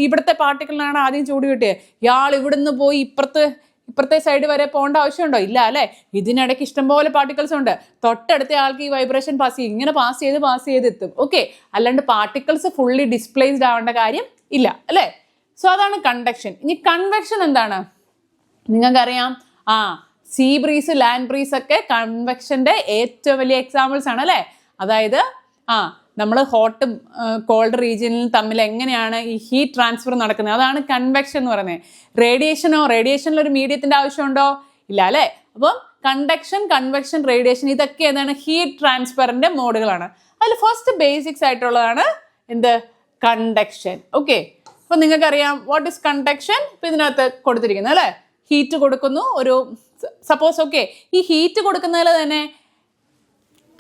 S1: ഇവിടുത്തെ പാർട്ടിക്കിളിനാണ് ആദ്യം ചൂട് കിട്ടിയത്, ഇയാൾ ഇവിടുന്ന് പോയി ഇപ്പുറത്തെ സൈഡ് വരെ പോകേണ്ട ആവശ്യമുണ്ടോ, ഇല്ല അല്ലെ. ഇതിനിടയ്ക്ക് ഇഷ്ടംപോലെ പാർട്ടിക്കിൾസ് ഉണ്ട്. തൊട്ടടുത്ത ആൾക്ക് ഈ വൈബ്രേഷൻ പാസ് ചെയ്യും, ഇങ്ങനെ പാസ് ചെയ്ത് എത്തും. ഓക്കെ, അല്ലാണ്ട് പാർട്ടിക്കിൾസ് ഫുള്ളി ഡിസ്പ്ലേസ്ഡ് ആവേണ്ട കാര്യം ഇല്ല അല്ലെ. സോ അതാണ് കണ്ടക്ഷൻ. ഇനി കൺവെക്ഷൻ എന്താണ്, നിങ്ങൾക്കറിയാം സീ ബ്രീസ്, ലാൻഡ് ബ്രീസ് ഒക്കെ കൺവെക്ഷന്റെ ഏറ്റവും വലിയ എക്സാമ്പിൾസ് ആണ് അല്ലെ. അതായത് നമ്മൾ ഹോട്ടും കോൾഡ് റീജിയനിൽ തമ്മിൽ എങ്ങനെയാണ് ഈ ഹീറ്റ് ട്രാൻസ്ഫർ നടക്കുന്നത്, അതാണ് കൺവെക്ഷൻ എന്ന് പറയുന്നത്. റേഡിയേഷനിലൊരു മീഡിയത്തിന്റെ ആവശ്യമുണ്ടോ, ഇല്ല അല്ലെ. അപ്പം കണ്ടക്ഷൻ, കൺവെക്ഷൻ, റേഡിയേഷൻ, ഇതൊക്കെ എന്താണ് ഹീറ്റ് ട്രാൻസ്ഫറിന്റെ മോഡുകളാണ്. അതിൽ ഫസ്റ്റ് ബേസിക്സ് ആയിട്ടുള്ളതാണ് എന്ത്? കണ്ടക്ഷൻ. ഓക്കെ, അപ്പൊ നിങ്ങൾക്കറിയാം വാട്ട് ഇസ് കണ്ടക്ഷൻ. ഇപ്പൊ ഇതിനകത്ത് കൊടുത്തിരിക്കുന്നത് അല്ലെ, ഹീറ്റ് കൊടുക്കുന്നു. ഒരു സപ്പോസ് ഓക്കെ, ഈ ഹീറ്റ് കൊടുക്കുന്നതിൽ തന്നെ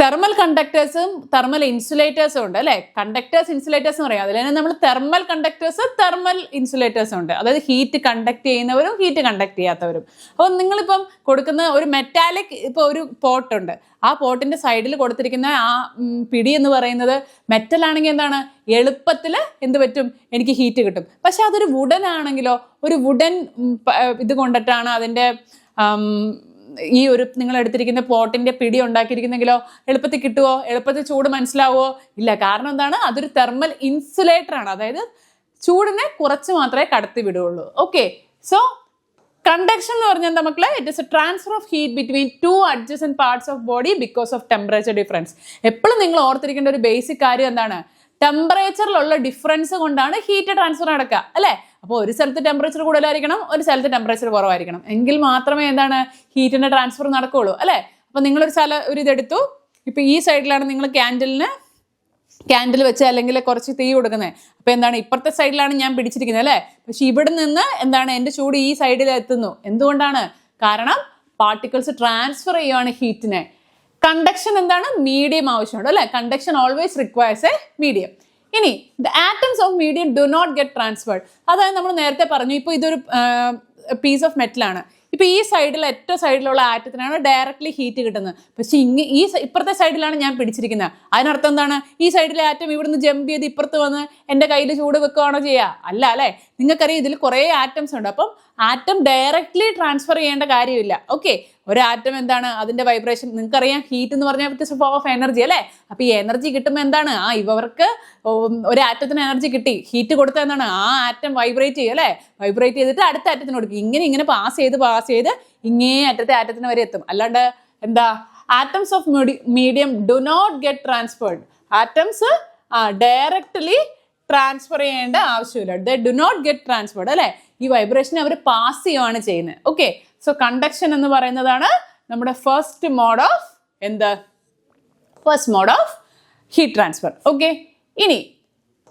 S1: തെർമൽ കണ്ടക്ടേഴ്സും തെർമൽ ഇൻസുലേറ്റേഴ്സും ഉണ്ട് അല്ലെ. കണ്ടക്ടേഴ്സ്, ഇൻസുലേറ്റേഴ്സ് എന്ന് പറയാം. അതിൽ തന്നെ നമ്മൾ തെർമൽ കണ്ടക്ടേഴ്സ്, തെർമൽ ഇൻസുലേറ്റേഴ്സും ഉണ്ട്. അതായത് ഹീറ്റ് കണ്ടക്ട് ചെയ്യുന്നവരും ഹീറ്റ് കണ്ടക്ട് ചെയ്യാത്തവരും. അപ്പോൾ നിങ്ങളിപ്പം കൊടുക്കുന്ന ഒരു മെറ്റാലിക്, ഇപ്പോൾ ഒരു പോട്ടുണ്ട്, ആ പോട്ടിന്റെ സൈഡിൽ കൊടുത്തിരിക്കുന്ന ആ പിടി എന്ന് പറയുന്നത് മെറ്റൽ ആണെങ്കിൽ എന്താണ്, എളുപ്പത്തിൽ എന്ത് പറ്റും, എനിക്ക് ഹീറ്റ് കിട്ടും. പക്ഷെ അതൊരു വുഡൻ ആണെങ്കിലോ, ഒരു വുഡൻ ഇത് കൊണ്ടിട്ടാണ് അതിൻ്റെ ഈ ഒരു നിങ്ങൾ എടുത്തിരിക്കുന്ന പോട്ടിന്റെ പിടി ഉണ്ടാക്കിയിരിക്കുന്നെങ്കിലോ എളുപ്പത്തിൽ കിട്ടുമോ, എളുപ്പത്തിൽ ചൂട് മനസ്സിലാവുമോ? ഇല്ല. കാരണം എന്താണ്, അതൊരു തെർമൽ ഇൻസുലേറ്റർ ആണ്. അതായത് ചൂടിനെ കുറച്ച് മാത്രമേ കടത്തി വിടുകയുള്ളൂ. ഓക്കെ, സോ കണ്ടക്ഷൻ എന്ന് പറഞ്ഞാൽ എന്താ മക്കളെ? It is A transfer of heat between two adjacent parts of body because of temperature difference. എപ്പോഴും നിങ്ങൾ ഓർത്തിരിക്കേണ്ട ഒരു ബേസിക് കാര്യം എന്താണ്? ടെമ്പറേച്ചറിലുള്ള ഡിഫറൻസ് കൊണ്ടാണ് ഹീറ്റ് ട്രാൻസ്ഫർ നടക്കുക അല്ലെ. അപ്പോൾ ഒരു സ്ഥലത്ത് ടെമ്പറേച്ചർ കൂടുതലായിരിക്കണം, ഒരു സ്ഥലത്ത് ടെമ്പറേച്ചർ കുറവായിരിക്കണം. എങ്കിൽ മാത്രമേ എന്താണ് ഹീറ്റിന്റെ ട്രാൻസ്ഫർ നടക്കുകയുള്ളൂ അല്ലെ. അപ്പൊ നിങ്ങളൊരു ഒരു ഇതെടുത്തു. ഇപ്പൊ ഈ സൈഡിലാണ് നിങ്ങൾ ക്യാൻഡിൽ വെച്ച് അല്ലെങ്കിൽ കുറച്ച് തീ കൊടുക്കുന്നത്. അപ്പൊ എന്താണ്, ഇപ്പുറത്തെ സൈഡിലാണ് ഞാൻ പിടിച്ചിരിക്കുന്നത് അല്ലെ. പക്ഷെ ഇവിടെ നിന്ന് എന്താണ്, എന്റെ ചൂട് ഈ സൈഡിൽ എത്തുന്നു. എന്തുകൊണ്ടാണ്? കാരണം പാർട്ടിക്കിൾസ് ട്രാൻസ്ഫർ ചെയ്യുവാണ് ഹീറ്റിനെ. കണ്ടക്ഷൻ എന്താണ്? മീഡിയം ആവശ്യമുണ്ട് അല്ലെ. Conduction always requires a medium. ഇനി the atoms of medium do not get transferred. അതായത് നമ്മൾ നേരത്തെ പറഞ്ഞു, ഇപ്പോൾ ഇതൊരു പീസ് ഓഫ് മെറ്റലാണ്. ഇപ്പൊ ഈ സൈഡിൽ, ഏറ്റവും സൈഡിലുള്ള ആറ്റത്തിനാണ് ഡയറക്ട്ലി ഹീറ്റ് കിട്ടുന്നത്. പക്ഷെ ഈ ഇപ്പുറത്തെ സൈഡിലാണ് ഞാൻ പിടിച്ചിരിക്കുന്നത്. അതിനർത്ഥം എന്താണ്? ഈ സൈഡിലെ ആറ്റം ഇവിടുന്ന് ജമ്പ് ചെയ്ത് ഇപ്പുറത്ത് വന്ന് എൻ്റെ കയ്യിൽ ചൂട് വെക്കുകയാണോ ചെയ്യുക? അല്ല അല്ലെ. നിങ്ങൾക്കറിയാം ഇതിൽ കുറേ ആറ്റംസ് ഉണ്ട്. അപ്പം ആറ്റം ഡയറക്ട്ലി ട്രാൻസ്ഫർ ചെയ്യേണ്ട കാര്യമില്ല. ഓക്കെ, ഒരു ആറ്റം എന്താണ്, അതിന്റെ വൈബ്രേഷൻ നിങ്ങൾക്കറിയാം. ഹീറ്റ് എന്ന് പറഞ്ഞാൽ it is form of energy അല്ലെ. അപ്പൊ ഈ എനർജി കിട്ടുമ്പോൾ എന്താണ്, ഇവർക്ക് ഒരു ആറ്റത്തിന് എനർജി കിട്ടി, ഹീറ്റ് കൊടുത്താൽ എന്താണ്, ആ ആറ്റം വൈബ്രേറ്റ് ചെയ്യും അല്ലെ. വൈബ്രേറ്റ് ചെയ്തിട്ട് അടുത്ത ആറ്റത്തിന് കൊടുക്കും. ഇങ്ങനെ പാസ് ചെയ്ത് ഇങ്ങേ അറ്റത്തെ ആറ്റത്തിന് വരെ എത്തും. അല്ലാണ്ട് എന്താ, atoms of medium do not get transferred. Atoms directly transfer ചെയ്യേണ്ട ആവശ്യമില്ല. They do not get transferred അല്ലെ. ഈ വൈബ്രേഷനെ അവർ പാസ് ചെയ്യുകയാണ് ചെയ്യുന്നത്. ഓക്കെ, സോ കണ്ടക്ഷൻ എന്ന് പറയുന്നതാണ് നമ്മുടെ first mode of heat transfer. Okay, ഇനി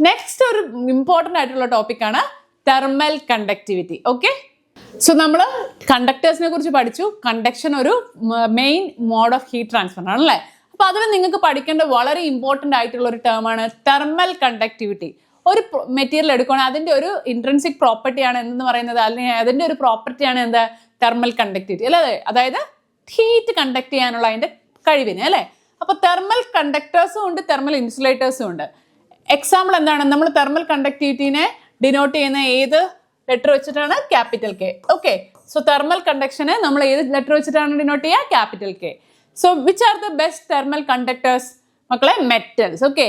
S1: നെക്സ്റ്റ് ഒരു ഇമ്പോർട്ടൻ്റ് ആയിട്ടുള്ള ടോപ്പിക്കാണ് തെർമൽ കണ്ടക്ടിവിറ്റി. ഓക്കെ, സോ നമ്മൾ കണ്ടക്ടേഴ്സിനെ കുറിച്ച് പഠിച്ചു. കണ്ടക്ഷൻ ഒരു main mode of heat transfer ആണ് അല്ലേ. അപ്പൊ അതിൽ നിങ്ങൾക്ക് പഠിക്കേണ്ട വളരെ ഇമ്പോർട്ടൻ്റ് ആയിട്ടുള്ള ഒരു ടേമാണ് തെർമൽ കണ്ടക്ടിവിറ്റി. ഒരു മെറ്റീരിയൽ എടുക്കുകയാണെങ്കിൽ അതിന്റെ ഒരു ഇൻട്രിൻസിക് പ്രോപ്പർട്ടിയാണ് എന്ന് പറയുന്നത്, അല്ലെങ്കിൽ അതിന്റെ ഒരു പ്രോപ്പർട്ടിയാണ് എന്താ, തെർമൽ കണ്ടക്ടിവിറ്റി അല്ലേ. അതായത് ഹീറ്റ് കണ്ടക്ട് ചെയ്യാനുള്ള അതിന്റെ കഴിവിന് അല്ലേ. അപ്പൊ തെർമൽ കണ്ടക്ടേഴ്സും ഉണ്ട്, തെർമൽ ഇൻസുലേറ്റേഴ്സും ഉണ്ട്. എക്സാമ്പിൾ എന്താണ്, നമ്മൾ തെർമൽ കണ്ടക്ടിവിറ്റിനെ ഡിനോട്ട് ചെയ്യുന്ന ഏത് ലെറ്റർ വെച്ചിട്ടാണ്? Capital K. Okay, so thermal കണ്ടക്ഷനെ നമ്മൾ ഏത് ലെറ്റർ വെച്ചിട്ടാണ് ഡിനോട്ട് ചെയ്യുക? Capital K. So which are the best thermal conductors മക്കളെ? Metals. Okay,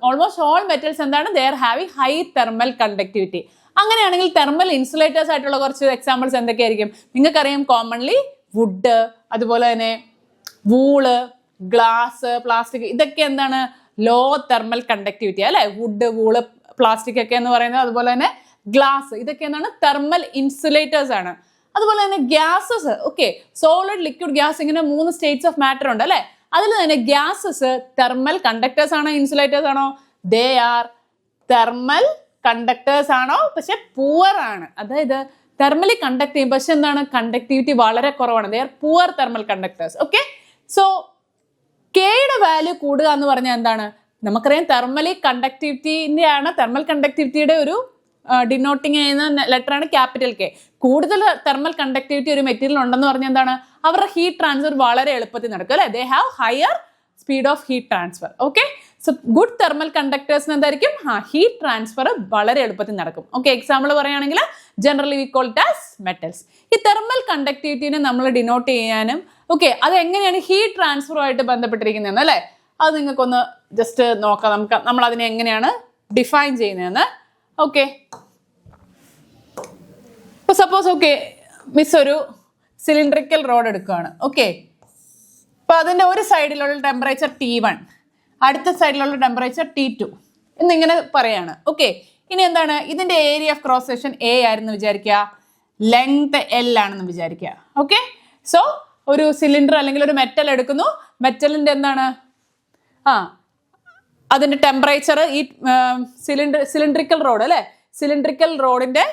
S1: almost all metals എന്താണ്, they are having high thermal conductivity. അങ്ങനെയാണെങ്കിൽ തെർമൽ ഇൻസുലേറ്റേഴ്സ് ആയിട്ടുള്ള കുറച്ച് എക്സാമ്പിൾസ് എന്തൊക്കെയായിരിക്കും? നിങ്ങൾക്കറിയാം, കോമൺലി വുഡ്, അതുപോലെ തന്നെ വൂള്, ഗ്ലാസ്, പ്ലാസ്റ്റിക്, ഇതൊക്കെ എന്താണ്, ലോ തെർമൽ കണ്ടക്ടിവിറ്റി അല്ലെ. വുഡ്, വൂള്, പ്ലാസ്റ്റിക് ഒക്കെ എന്ന് പറയുന്നത്, അതുപോലെ തന്നെ ഗ്ലാസ്, ഇതൊക്കെ എന്താണ്, തെർമൽ ഇൻസുലേറ്റേഴ്സ് ആണ്. അതുപോലെ തന്നെ gases. Okay, solid, liquid, gas, ഇങ്ങനെ 3 സ്റ്റേറ്റ്സ് ഓഫ് മാറ്റർ ഉണ്ട് അല്ലെ. അതിൽ തന്നെ ഗ്യാസസ് തെർമൽ കണ്ടക്ടേഴ്സ് ആണോ, ഇൻസുലേറ്റേഴ്സ് ആണോ? ദേ ആർ തെർമൽ കണ്ടക്ടേഴ്സ് ആണ്, പക്ഷെ പുവർ ആണ്. അതായത് തെർമലി കണ്ടക്ട് ചെയ്യും, പക്ഷെ എന്താണ്, കണ്ടക്ടിവിറ്റി വളരെ കുറവാണ്. They are poor thermal conductors. Okay, so കെയുടെ വാല്യൂ കൂടുക എന്ന് പറഞ്ഞാൽ എന്താണ്, നമുക്കറിയാം തെർമലി കണ്ടക്ടിവിറ്റിന്റെ ആണ്, തെർമൽ കണ്ടക്ടിവിറ്റിയുടെ ഒരു ഡിനോട്ടിങ് ചെയ്യുന്ന ലെറ്ററാണ് ക്യാപിറ്റൽ K. കൂടുതൽ തെർമൽ കണ്ടക്ടിവിറ്റി ഒരു മെറ്റീരിയൽ ഉണ്ടെന്ന് പറഞ്ഞാൽ എന്താണ്, അവരുടെ ഹീറ്റ് ട്രാൻസ്ഫർ വളരെ എളുപ്പത്തിൽ നടക്കും അല്ലെ. They have higher speed of heat transfer. Okay, so good thermal കണ്ടക്ടേഴ്സിന് എന്തായിരിക്കും, ഹീറ്റ് ട്രാൻസ്ഫർ വളരെ എളുപ്പത്തിൽ നടക്കും. ഓക്കെ, എക്സാമ്പിൾ പറയുകയാണെങ്കിൽ generally we call it as metals. ഈ തെർമൽ കണ്ടക്ടിവിറ്റിനെ നമ്മൾ ഡിനോട്ട് ചെയ്യാനും ഓക്കെ, അത് എങ്ങനെയാണ് ഹീറ്റ് ട്രാൻസ്ഫറുമായിട്ട് ബന്ധപ്പെട്ടിരിക്കുന്നതെന്ന് അല്ലേ, അത് നിങ്ങൾക്കൊന്ന് ജസ്റ്റ് നോക്കാം. നമ്മൾ അതിനെ എങ്ങനെയാണ് ഡിഫൈൻ ചെയ്യുന്നതെന്ന്. ഓക്കെ, ഇപ്പോൾ സപ്പോസ് ഓക്കെ മിസ് ഒരു സിലിണ്ടറിക്കൽ റോഡ് എടുക്കുകയാണ്. ഓക്കെ, അപ്പോൾ അതിൻ്റെ ഒരു സൈഡിലുള്ള ടെമ്പറേച്ചർ T1, അടുത്ത സൈഡിലുള്ള ടെമ്പറേച്ചർ T2 എന്നിങ്ങനെ പറയാണ്. ഓക്കെ, ഇനി എന്താണ്, ഇതിൻ്റെ area of cross section A ആയിരുന്നു വിചാരിക്കുക, ലെങ്ത് L ആണെന്ന് വിചാരിക്കുക. ഓക്കെ, സോ ഒരു സിലിണ്ടർ അല്ലെങ്കിൽ ഒരു മെറ്റൽ എടുക്കുന്നു, മെറ്റലിന്റെ എന്താണ് അതിന്റെ ടെമ്പറേച്ചർ ഈ സിലിണ്ടറിക്കൽ റോഡ് അല്ലെ, സിലിണ്ടറിക്കൽ റോഡിന്റെ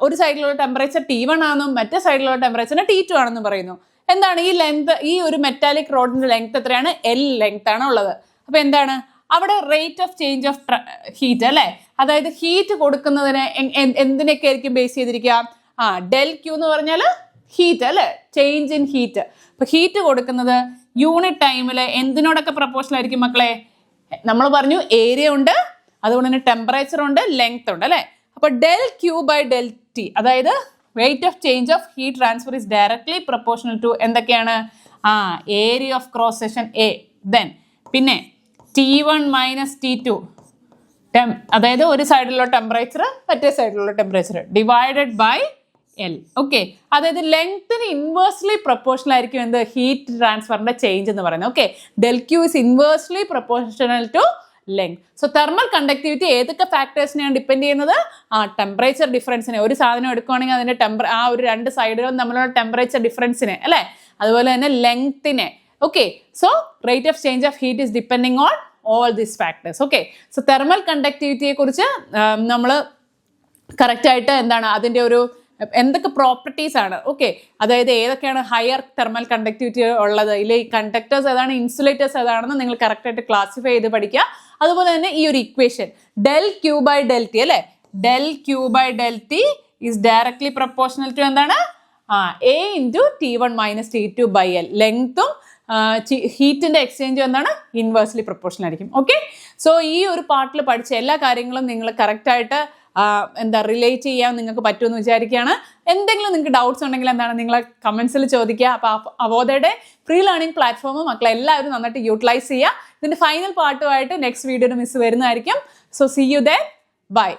S1: ഒരു സൈഡിലുള്ള ടെമ്പറേച്ചർ T1 ആണെന്നും മറ്റേ സൈഡിലുള്ള ടെമ്പറേച്ചറിന് T2 ആണെന്നും പറയുന്നു. എന്താണ് ഈ ലെങ്ത്, ഈ ഒരു മെറ്റാലിക് റോഡിന്റെ ലെങ്ത് എത്രയാണ്? L ലെങ്ത് ആണ് ഉള്ളത്. അപ്പൊ എന്താണ് അവിടെ rate of change of heat അല്ലെ, അതായത് ഹീറ്റ് കൊടുക്കുന്നതിന് എന്തിനൊക്കെ ആയിരിക്കും ബേസ് ചെയ്തിരിക്കുക? ഡെൽ ക്യൂ എന്ന് പറഞ്ഞാൽ ഹീറ്റ് അല്ലെ, ചേഞ്ച് ഇൻ ഹീറ്റ്. അപ്പൊ ഹീറ്റ് കൊടുക്കുന്നത് യൂണിറ്റ് ടൈമില് എന്തിനോടൊക്കെ പ്രപ്പോർഷണൽ ആയിരിക്കും മക്കളെ? നമ്മൾ പറഞ്ഞു ഏരിയ ഉണ്ട്, അതുകൊണ്ട് തന്നെ ടെമ്പറേച്ചർ ഉണ്ട്, ലെങ്ത് ഉണ്ട് അല്ലെ. അപ്പൊ del Q by del T, അതായത് rate of change of heat transfer is directly proportional to എന്തൊക്കെയാണ്? Area of cross section A, then പിന്നെ T1 മൈനസ് T2, അതായത് ഒരു സൈഡിലുള്ള ടെമ്പറേച്ചർ മറ്റേ സൈഡിലുള്ള temperature divided by L. Okay, അതായത് ലെങ്ത്തിന് ഇൻവേഴ്സ്ലി പ്രപ്പോർഷണൽ ആയിരിക്കും എന്ത്? ഹീറ്റ് ട്രാൻസ്ഫറിന്റെ ചേഞ്ച് എന്ന് പറയുന്നത്. Okay, del Q is inversely proportional to length. So thermal conductivity ഏതൊക്കെ ഫാക്ടേഴ്സിനെയാണ് ഡിപ്പെൻഡ് ചെയ്യുന്നത്? ടെമ്പറേച്ചർ ഡിഫറൻസിനെ. ഒരു സാധനം എടുക്കുകയാണെങ്കിൽ അതിന്റെ ഒരു രണ്ട് സൈഡുകളും തമ്മിലുള്ള ടെമ്പറേച്ചർ ഡിഫറൻസിനെ അല്ലെ, അതുപോലെ തന്നെ ലെങ്ത്തിനെ. Okay, so rate of change of heat is depending on all these factors. Okay, so thermal കണ്ടക്ടിവിറ്റിയെ കുറിച്ച് നമ്മൾ കറക്റ്റായിട്ട് എന്താണ് അതിൻ്റെ ഒരു എന്തൊക്കെ പ്രോപ്പർട്ടീസ് ആണ്, ഓക്കെ, അതായത് ഏതൊക്കെയാണ് ഹയർ തെർമൽ കണ്ടക്ടിവിറ്റി ഉള്ളത്, ഇല്ലെ കണ്ടക്ടേഴ്സ് ഏതാണ്, ഇൻസുലേറ്റേഴ്സ് ഏതാണെന്ന് നിങ്ങൾ കറക്റ്റായിട്ട് ക്ലാസിഫൈ ചെയ്ത് പഠിക്കുക. അതുപോലെ തന്നെ ഈ ഒരു equation del Q by del T അല്ലെ, del Q by del T is directly proportional to എന്താണ്? A into T1 minus T2 by L. ലെങ്ത്തും ഹീറ്റിന്റെ എക്സ്ചേഞ്ചും എന്താണ്? ഇൻവേഴ്സ്ലി പ്രപ്പോർഷണൽ ആയിരിക്കും. ഓക്കെ, സോ ഈ ഒരു പാർട്ടിൽ പഠിച്ച എല്ലാ കാര്യങ്ങളും നിങ്ങൾ കറക്റ്റായിട്ട് റിലേറ്റ് ചെയ്യാൻ നിങ്ങൾക്ക് പറ്റുമെന്ന് വിചാരിക്കുകയാണ്. എന്തെങ്കിലും നിങ്ങൾക്ക് ഡൗട്ട്സ് ഉണ്ടെങ്കിൽ എന്താണ് നിങ്ങളെ കമൻസിൽ ചോദിക്കുക. അപ്പോൾ അവോദയുടെ ഫ്രീ ലേണിംഗ് പ്ലാറ്റ്ഫോം മക്കളെല്ലാവരും നന്നായിട്ട് യൂട്ടിലൈസ് ചെയ്യുക. ഇതിന്റെ ഫൈനൽ പാർട്ടുമായിട്ട് നെക്സ്റ്റ് വീഡിയോയുടെ മിസ് വരുന്നതായിരിക്കും. So see you then, by.